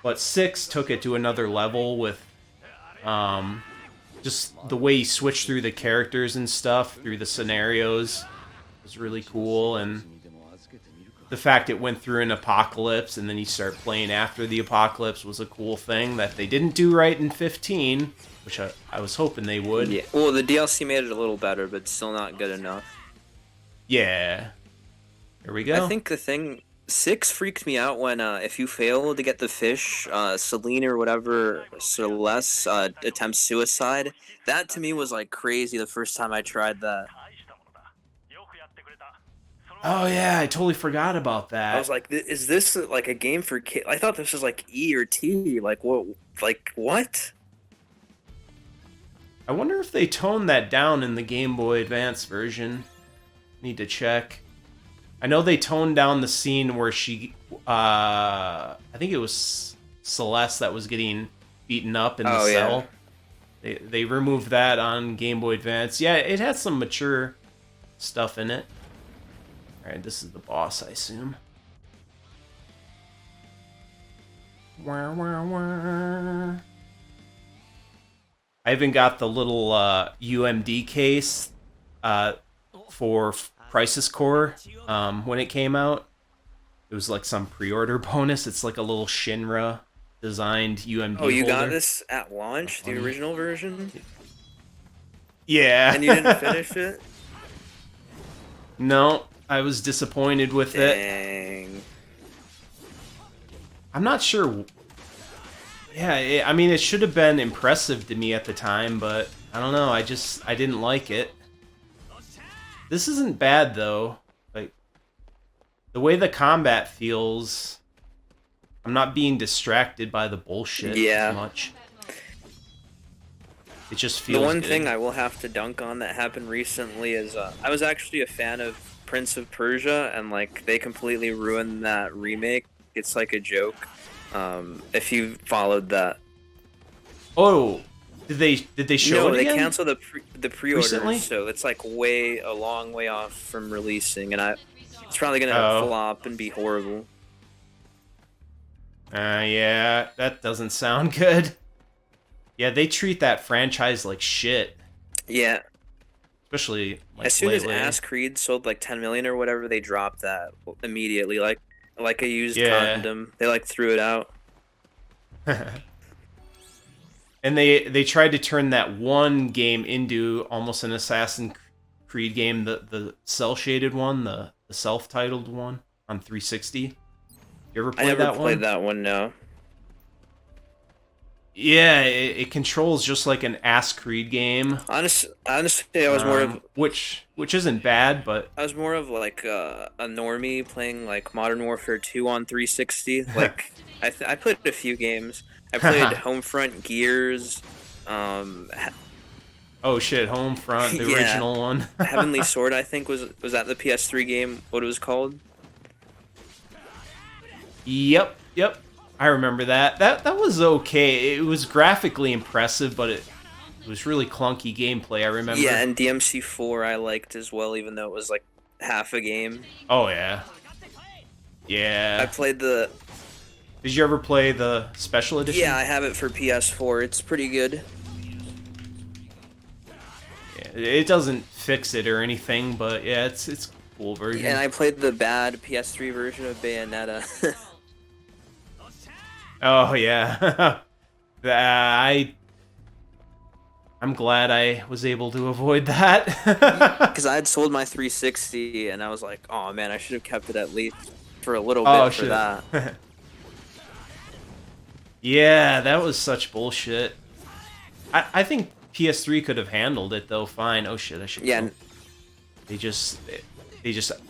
but 6 took it to another level with just the way you switch through the characters and stuff through the scenarios was really cool, and the fact it went through an apocalypse and then you start playing after the apocalypse was a cool thing that they didn't do right in 15, which I was hoping they would. Yeah. Well, the DLC made it a little better, but still not good enough. Yeah. Here we go. I think the thing 6 freaked me out when if you fail to get the fish, Celine or whatever, Celeste attempts suicide. That to me was like crazy the first time I tried that. Oh yeah, I totally forgot about that. I was like, is this like a game for kids? I thought this was like E or T. Like what? Like what? I wonder if they toned that down in the Game Boy Advance version. Need to check. I know they toned down the scene where she, I think it was Celeste that was getting beaten up in the cell. Yeah. They removed that on Game Boy Advance. Yeah, it had some mature stuff in it. Alright, this is the boss, I assume. Wah, wah, wah. I even got the little UMD case for Crisis Core when it came out. It was like some pre-order bonus. It's like a little Shinra designed UMD Oh, you holder. got this at launch, the original version? Yeah. And you didn't finish it? No, I was disappointed with it. Dang. I'm not sure. Yeah, I mean, it should have been impressive to me at the time, but I don't know. I didn't like it. This isn't bad though. Like the way the combat feels, I'm not being distracted by the bullshit Yeah. as much. It just The feels one good. thing I will have to dunk on that happened recently is I was actually a fan of Prince of Persia, and like they completely ruined that remake. It's like a joke. If you followed that. Oh, did they show No, it they again? canceled the pre-orders, Recently? so it's like a long way off from releasing, and it's probably gonna Oh. flop and be horrible. Yeah, that doesn't sound good. Yeah, they treat that franchise like shit, Yeah, especially like as soon as lately. Ass Creed sold like 10 million or whatever, they dropped that immediately, like a used Yeah. condom. They like threw it out. And they tried to turn that one game into almost an Assassin's Creed game, the cell shaded one, the self-titled one on 360. You ever I played never that played one? that one. No. Yeah, it controls just like an Ass Creed game. Honestly, I was more of which isn't bad, but like a normie playing like Modern Warfare 2 on 360. Like I played a few games. I played Homefront, Gears, oh shit, Homefront, the yeah, original one. Heavenly Sword. I think was that the PS3 game? What it was called? Yep. I remember that. That was okay. It was graphically impressive, but it was really clunky gameplay, I remember. Yeah, and DMC4 I liked as well, even though it was like half a game. Oh yeah. Yeah. I played the Did you ever play the special edition? Yeah, I have it for PS4. It's pretty good. Yeah, it doesn't fix it or anything, but yeah, it's a cool version. And I played the bad PS3 version of Bayonetta. Oh yeah. I'm glad I was able to avoid that. Because I had sold my 360, and I was like, oh man, I should have kept it at least for a little bit Oh, for shit. that. Yeah, that was such bullshit. I think PS3 could have handled it though fine. Oh shit, I should Yeah, go. They just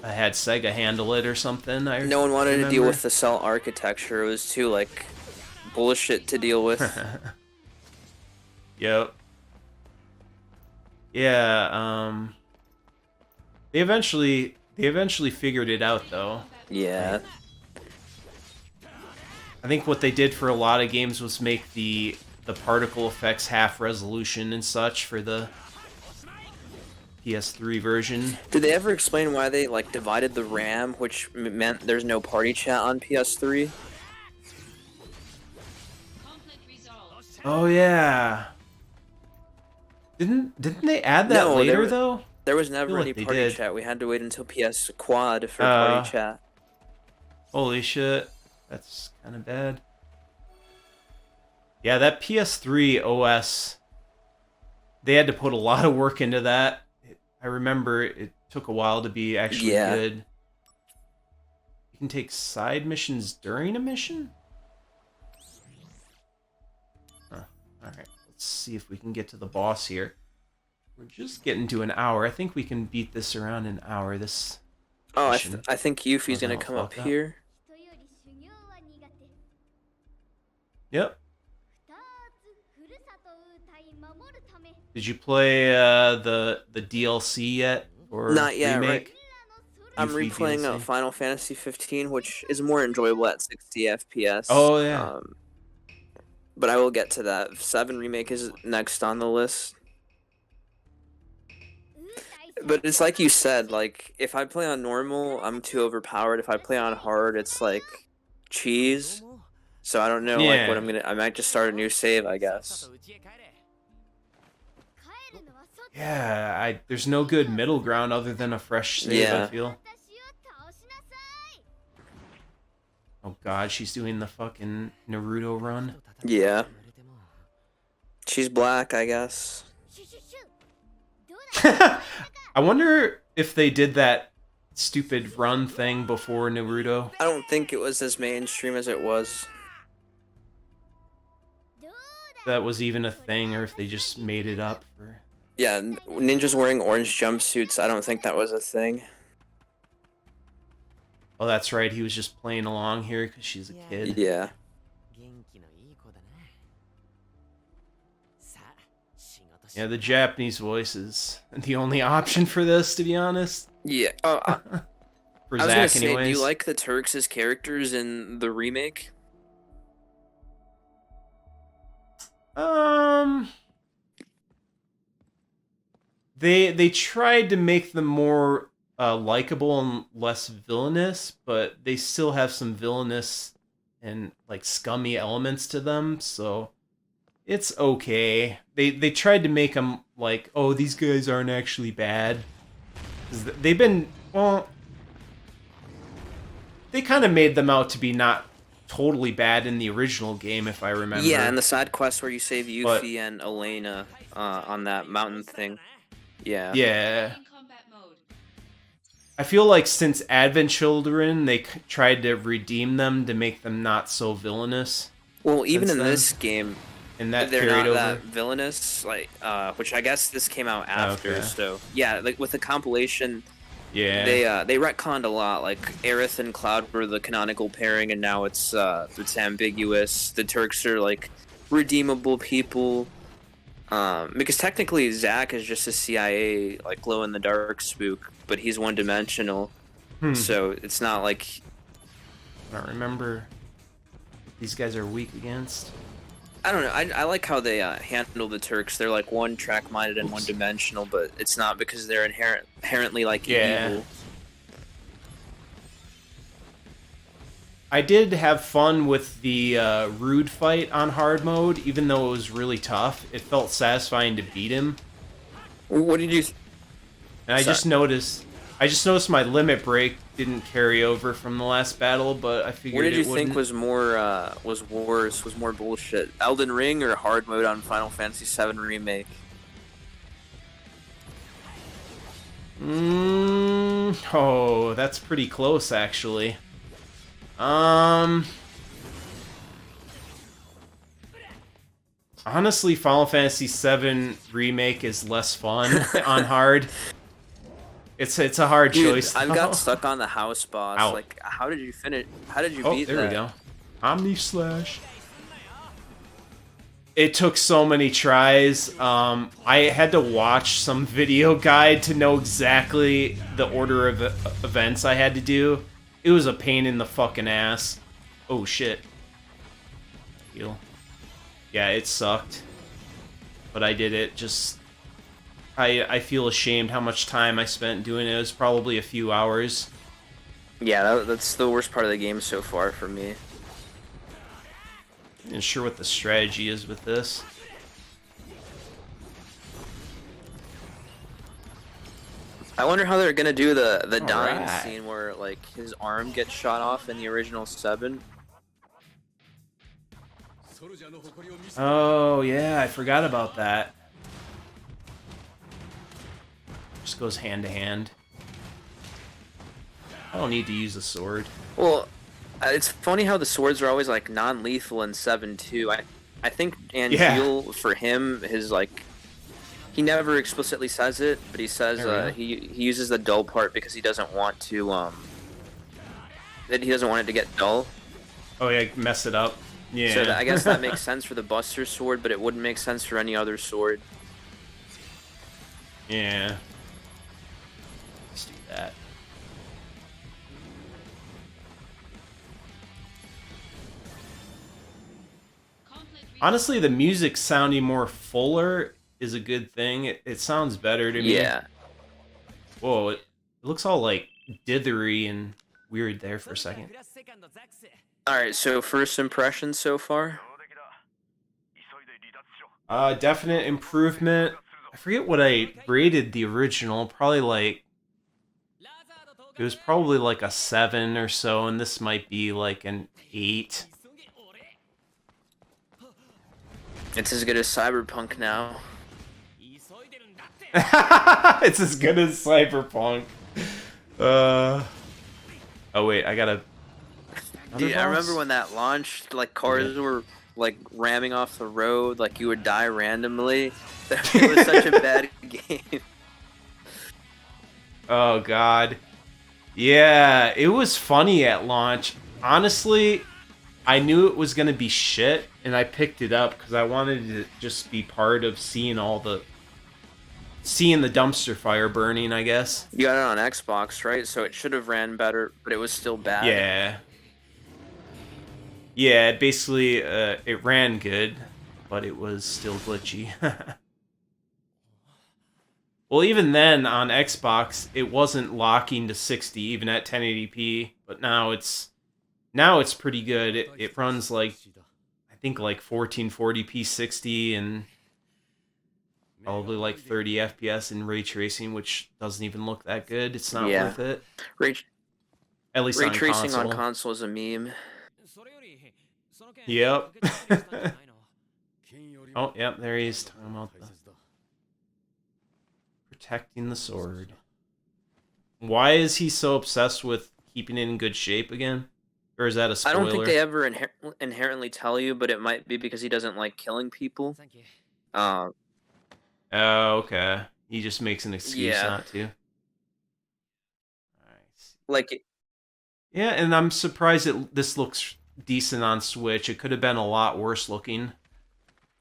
had Sega handle it or something. no one wanted to deal with the cell architecture. It was too like bullshit to deal with. Yep. Yeah, they eventually figured it out though. Yeah. I think what they did for a lot of games was make the particle effects half resolution and such for the PS3 version. Did they ever explain why they like divided the RAM, which meant there's no party chat on PS3? Conflict resolved. Oh yeah. Didn't they add that No, later though? There was never feel any like they party did. chat. We had to wait until PS Quad for party chat. Holy shit. That's kind of bad. Yeah, that PS3 OS, they had to put a lot of work into that. I remember it took a while to be actually good. You can take side missions during a mission? Huh. Alright, let's see if we can get to the boss here. We're just getting to an hour. I think we can beat this around an hour. This Oh, mission. I think Yuffie's Oh, gonna no, come up fuck that. here. Yep. Did you play the DLC yet? Or Not yet, remake? right? I'm Yuffie replaying DLC? Final Fantasy 15, which is more enjoyable at 60 FPS. Oh, yeah. But I will get to that. 7 Remake is next on the list. But it's like you said, like, if I play on normal, I'm too overpowered. If I play on hard, it's like cheese. So I don't know like what I might just start a new save, I guess. Yeah, there's no good middle ground other than a fresh save, I Yeah. feel. Oh god, she's doing the fucking Naruto run. Yeah. She's black, I guess. I wonder if they did that stupid run thing before Naruto. I don't think it was as mainstream as it was. That was even a thing, or if they just made it up for... Yeah, ninjas wearing orange jumpsuits, I don't think that was a thing. Oh, that's right, he was just playing along here because she's a kid. Yeah. Yeah, the Japanese voice is the only option for this, to be honest. Yeah. For I was Zack, gonna say, do anyways. you like the Turks as characters in the remake? They tried to make them more likable and less villainous, but they still have some villainous and like scummy elements to them. So it's okay. They tried to make them like, oh, these guys aren't actually bad. 'Cause they've been, well, they kind of made them out to be not totally bad in the original game, if I remember. Yeah, and the side quest where you save Yuffie But- and Elena on that mountain thing. Yeah. Yeah. In combat mode. I feel like since Advent Children, they tried to redeem them to make them not so villainous. Well, even Since in then, this game, and that they're carried not over. that villainous. Like, which I guess this came out after. Okay. So yeah, like with the compilation, Yeah. they retconned a lot. Like Aerith and Cloud were the canonical pairing, and now it's ambiguous. The Turks are like redeemable people. Because technically Zack is just a CIA like glow in the dark spook, but he's one dimensional. So it's not like I don't remember what these guys are weak against. I don't know. I like how they handle the Turks. They're like one track minded and one dimensional, but it's not because they're inherently like evil. I did have fun with the Rude fight on hard mode, even though it was really tough. It felt satisfying to beat him. What did you? And I just noticed my limit break didn't carry over from the last battle, but I figured What did you it wouldn't. think was worse, was more bullshit? Elden Ring or hard mode on Final Fantasy VII Remake? Oh, that's pretty close, actually. Honestly, Final Fantasy VII Remake is less fun on hard. It's a hard Dude, choice. I've got stuck on the house boss. Ow. Like, how did you finish? How did you Oh, beat there that? we go. Omni Slash. It took so many tries. I had to watch some video guide to know exactly the order of events I had to do. It was a pain in the fucking ass. Oh shit. Heal. Yeah, it sucked. But I did it. Just I feel ashamed how much time I spent doing it. It was probably a few hours. Yeah, that's the worst part of the game so far for me. Not sure what the strategy is with this. I wonder how they're gonna do the dying Alright. scene where like his arm gets shot off in the original 7. Oh yeah, I forgot about that. Just goes hand to hand. I don't need to use a sword. Well, it's funny how the swords are always like non-lethal in 7 too. I think Angeal for him his like he never explicitly says it, but he says There we he uses the dull part because he doesn't want to that he doesn't want it to get dull. Oh yeah, mess it up. Yeah. So I guess that makes sense for the Buster sword, but it wouldn't make sense for any other sword. Yeah. Let's do that. Honestly, the music sounding more fuller is a good thing. It sounds better to me. Yeah. Whoa, it looks all like dithery and weird there for a second. Alright, so first impressions so far? Definite improvement. I forget what I rated the original. Probably like it was probably like a 7 or so, and this might be like an 8. It's as good as Cyberpunk now. It's as good as Cyberpunk. Oh wait, I gotta. Dude, I Another remember boss? when that launched, like cars were like ramming off the road, like you would die randomly. It was such a bad game. Oh god. Yeah, it was funny at launch. Honestly, I knew it was gonna be shit, and I picked it up because I wanted to just be part of seeing all the seeing the dumpster fire burning, I guess. You got it on Xbox, right? So it should have ran better, but it was still bad. Yeah. Yeah, basically, it ran good, but it was still glitchy. Well, even then, on Xbox, it wasn't locking to 60, even at 1080p, but now it's pretty good. It runs like, I think like 1440p 60 and probably like 30 FPS in ray tracing, which doesn't even look that good. It's not worth it. At least Ray on tracing console. on console is a meme. Yep. Oh, yep, there he is talking about protecting the sword. Why is he so obsessed with keeping it in good shape again? Or is that a spoiler? I don't think they ever inherently tell you, but it might be because he doesn't like killing people. Oh, okay. He just makes an excuse not to. Like, yeah, and I'm surprised this looks decent on Switch. It could have been a lot worse looking.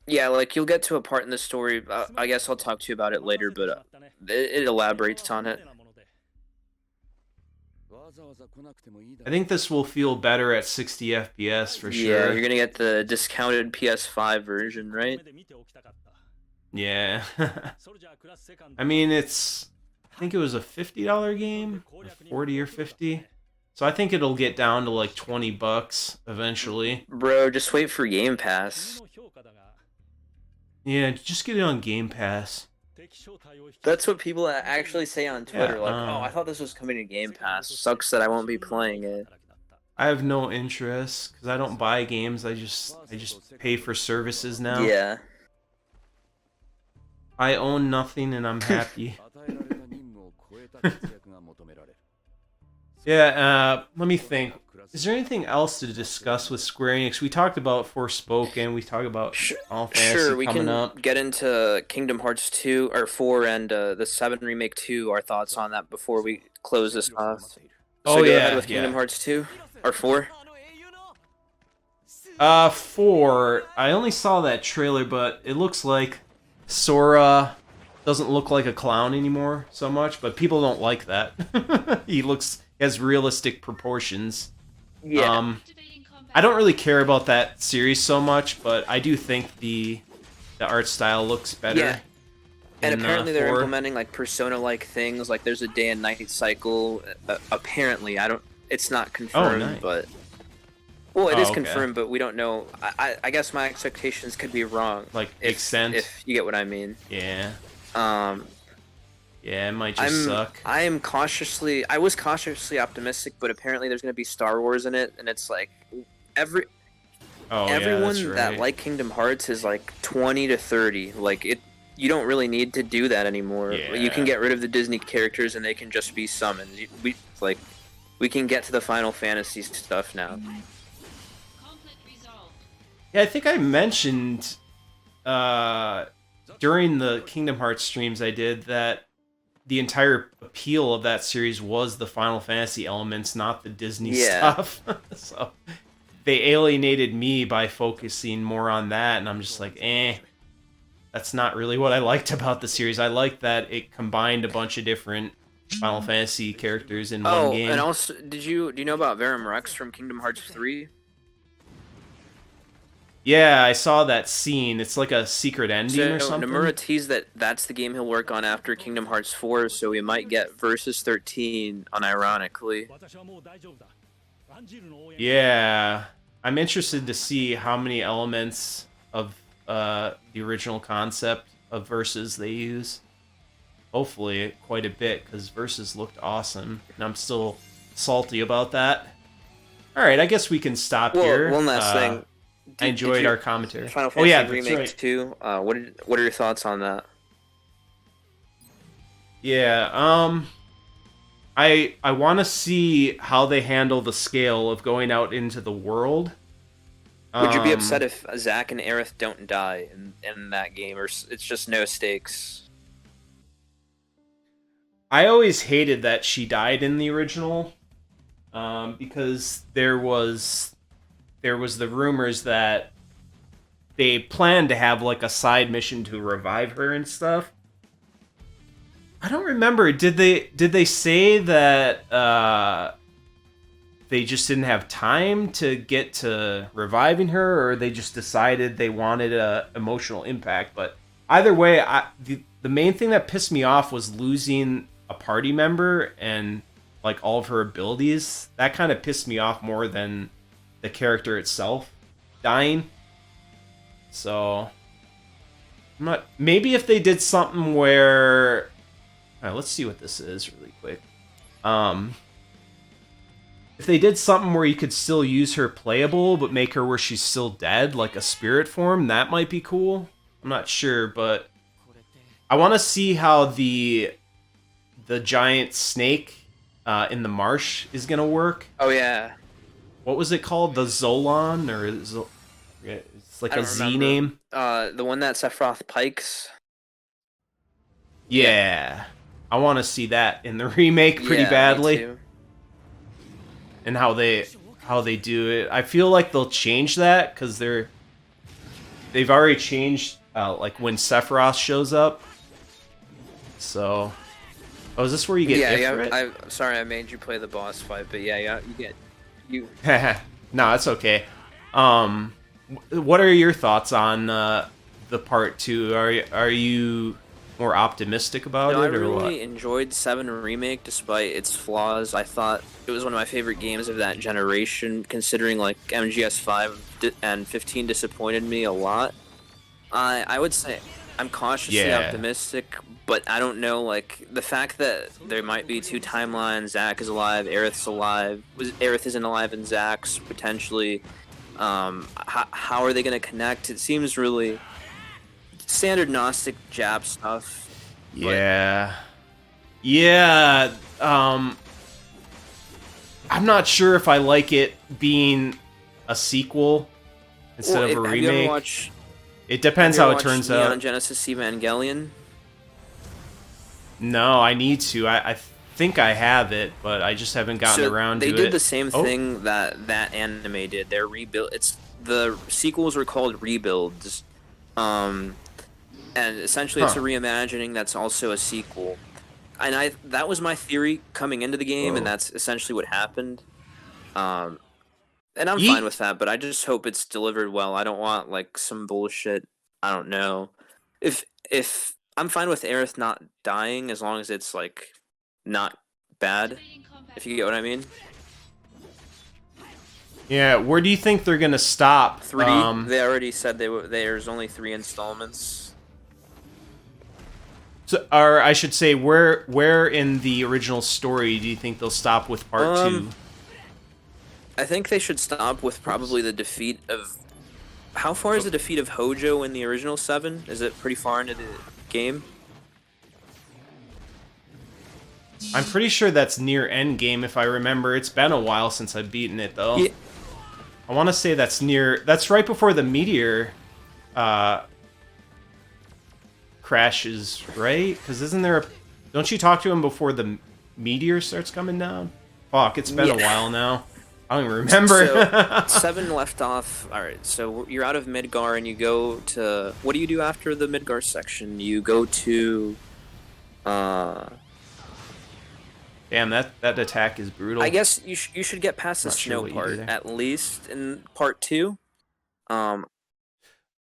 yeah, like you'll get to a part in the story. I guess I'll talk to you about it later, but it elaborates on it. I think this will feel better at 60 FPS for sure. Yeah, you're gonna get the discounted PS5 version, right? Yeah. I mean, I think it was a $50 game, or 40 or 50. So I think it'll get down to like $20 eventually. Bro, just wait for Game Pass. Yeah, just get it on Game Pass. That's what people actually say on Twitter. Like, oh, I thought this was coming to Game Pass. Sucks that I won't be playing it. I have no interest because I don't buy games. I just pay for services now. Yeah. I own nothing and I'm happy. Yeah, let me think. Is there anything else to discuss with Square Enix? We talked about Forspoken. We talked about Final Fantasy coming up. Get into Kingdom Hearts 2 or 4 and the 7 Remake 2. Our thoughts on that before we close this off. So go ahead with Kingdom Hearts 2 or 4. 4. I only saw that trailer, but it looks like Sora doesn't look like a clown anymore so much, but people don't like that. He has realistic proportions. Yeah. I don't really care about that series so much, but I do think the art style looks better. Yeah. And apparently they're 4. implementing like Persona-like things. Like there's a day and night cycle. Apparently, it's not confirmed, nice. but well, it is confirmed, but we don't know. I guess my expectations could be wrong. Like extent, if you get what I mean. Yeah. Yeah, it might just suck. I was cautiously optimistic, but apparently there's going to be Star Wars in it, and it's like everyone that like Kingdom Hearts is like 20 to 30. Like you don't really need to do that anymore. Yeah. You can get rid of the Disney characters, and they can just be summoned. We can get to the Final Fantasy stuff now. Yeah, I think I mentioned during the Kingdom Hearts streams I did that the entire appeal of that series was the Final Fantasy elements, not the Disney stuff. So they alienated me by focusing more on that, and I'm just like, that's not really what I liked about the series. I liked that it combined a bunch of different Final Fantasy characters in one game. Oh, and also, do you know about Verum Rex from Kingdom Hearts 3? Yeah, I saw that scene. It's like a secret ending or something. Nomura teased that's the game he'll work on after Kingdom Hearts 4, so we might get Versus 13 unironically. Yeah, I'm interested to see how many elements of the original concept of Versus they use. Hopefully quite a bit, because Versus looked awesome, and I'm still salty about that. Alright, I guess we can stop here. One last thing. I enjoyed our commentary. Final Fantasy Remake 2. What are your thoughts on that? Yeah, I want to see how they handle the scale of going out into the world. Would you be upset if Zack and Aerith don't die in that game, or it's just no stakes? I always hated that she died in the original, because there was the rumors that they planned to have like a side mission to revive her and stuff. I don't remember. Did they say that they just didn't have time to get to reviving her, or they just decided they wanted a emotional impact? But either way, the main thing that pissed me off was losing a party member and like all of her abilities. That kind of pissed me off more than the character itself dying. So I'm not. Maybe if they did something where, all right, let's see what this is really quick. If they did something where you could still use her playable, but make her where she's still dead, like a spirit form, that might be cool. I'm not sure, but I want to see how the giant snake in the marsh is gonna work. Oh yeah. What was it called? The Zolon, or it's like I a don't Z remember. name. The one that Sephiroth pikes. Yeah, I want to see that in the remake pretty Yeah, me badly, too. and how they do it. I feel like they'll change that because they've already changed like when Sephiroth shows up. So, oh, is this where you get Ifrit? I'm sorry I made you play the boss fight, but yeah, you. No, it's okay. What are your thoughts on the part 2? Are you more optimistic about No, I it, or what? really enjoyed 7 Remake despite its flaws. I thought it was one of my favorite games of that generation, considering like MGS 5 and 15 disappointed me a lot. I would say I'm cautiously optimistic, but I don't know, like, the fact that there might be 2 timelines, Zack is alive, Aerith's alive, Aerith isn't alive and Zack's potentially, how are they going to connect? It seems really standard Gnostic Jap stuff. Yeah. I'm not sure if I like it being a sequel instead of a remake. Have you ever watched, it depends how it turns Neon out. Genesis Evangelion? No, I need to. I think I have it, but I just haven't gotten around to it. They did the same thing that anime did. They're rebuild. The sequels were called rebuilds, and essentially it's a reimagining that's also a sequel. And that was my theory coming into the game, and that's essentially what happened. And I'm fine with that, but I just hope it's delivered well. I don't want like some bullshit. I don't know. If I'm fine with Aerith not dying as long as it's like not bad. If you get what I mean. Yeah, where do you think they're gonna stop? 3. They already said there's only 3 installments. So, or I should say, where in the original story do you think they'll stop with part 2? I think they should stop with probably the defeat of. How far is the defeat of Hojo in the original 7? Is it pretty far into the game? I'm pretty sure that's near end game if I remember. It's been a while since I've beaten it though. Yeah. I want to say that's right before the meteor crashes, right? Because don't you talk to him before the meteor starts coming down? Fuck, it's been a while now. I don't even remember. So, 7 left off. Alright, so you're out of Midgar and you go to. What do you do after the Midgar section? You go to. Damn, that attack is brutal. I guess you should get past the snow part, at least in part 2. I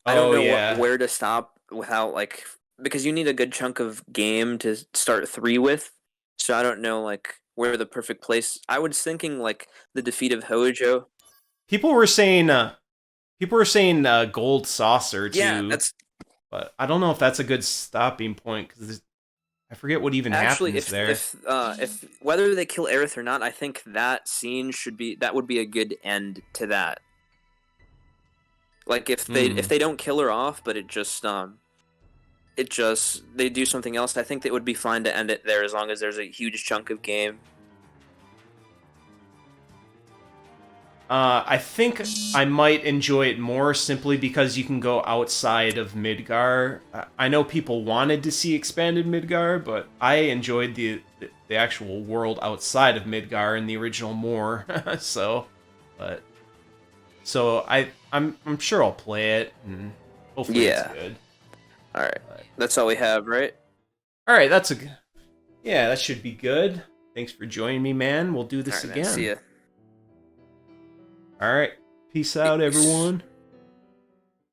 don't know where to stop without, like. Because you need a good chunk of game to start 3 with. So I don't know, like. Where the perfect place. I was thinking like the defeat of Hojo. People were saying gold saucer too. Yeah, but I don't know if that's a good stopping point because I forget what even happens there. If whether they kill Aerith or not, I think that scene would be a good end to that. Like if they don't kill her off, but they do something else, I think it would be fine to end it there as long as there's a huge chunk of game. I think I might enjoy it more simply because you can go outside of Midgar. I know people wanted to see expanded Midgar, but I enjoyed the actual world outside of Midgar in the original more. I'm sure I'll play it and hopefully it's good. All right, that's all we have, right? All right, Yeah, that should be good. Thanks for joining me, man. We'll do this All right, again. man, see ya. All right. Peace out, Peace. everyone.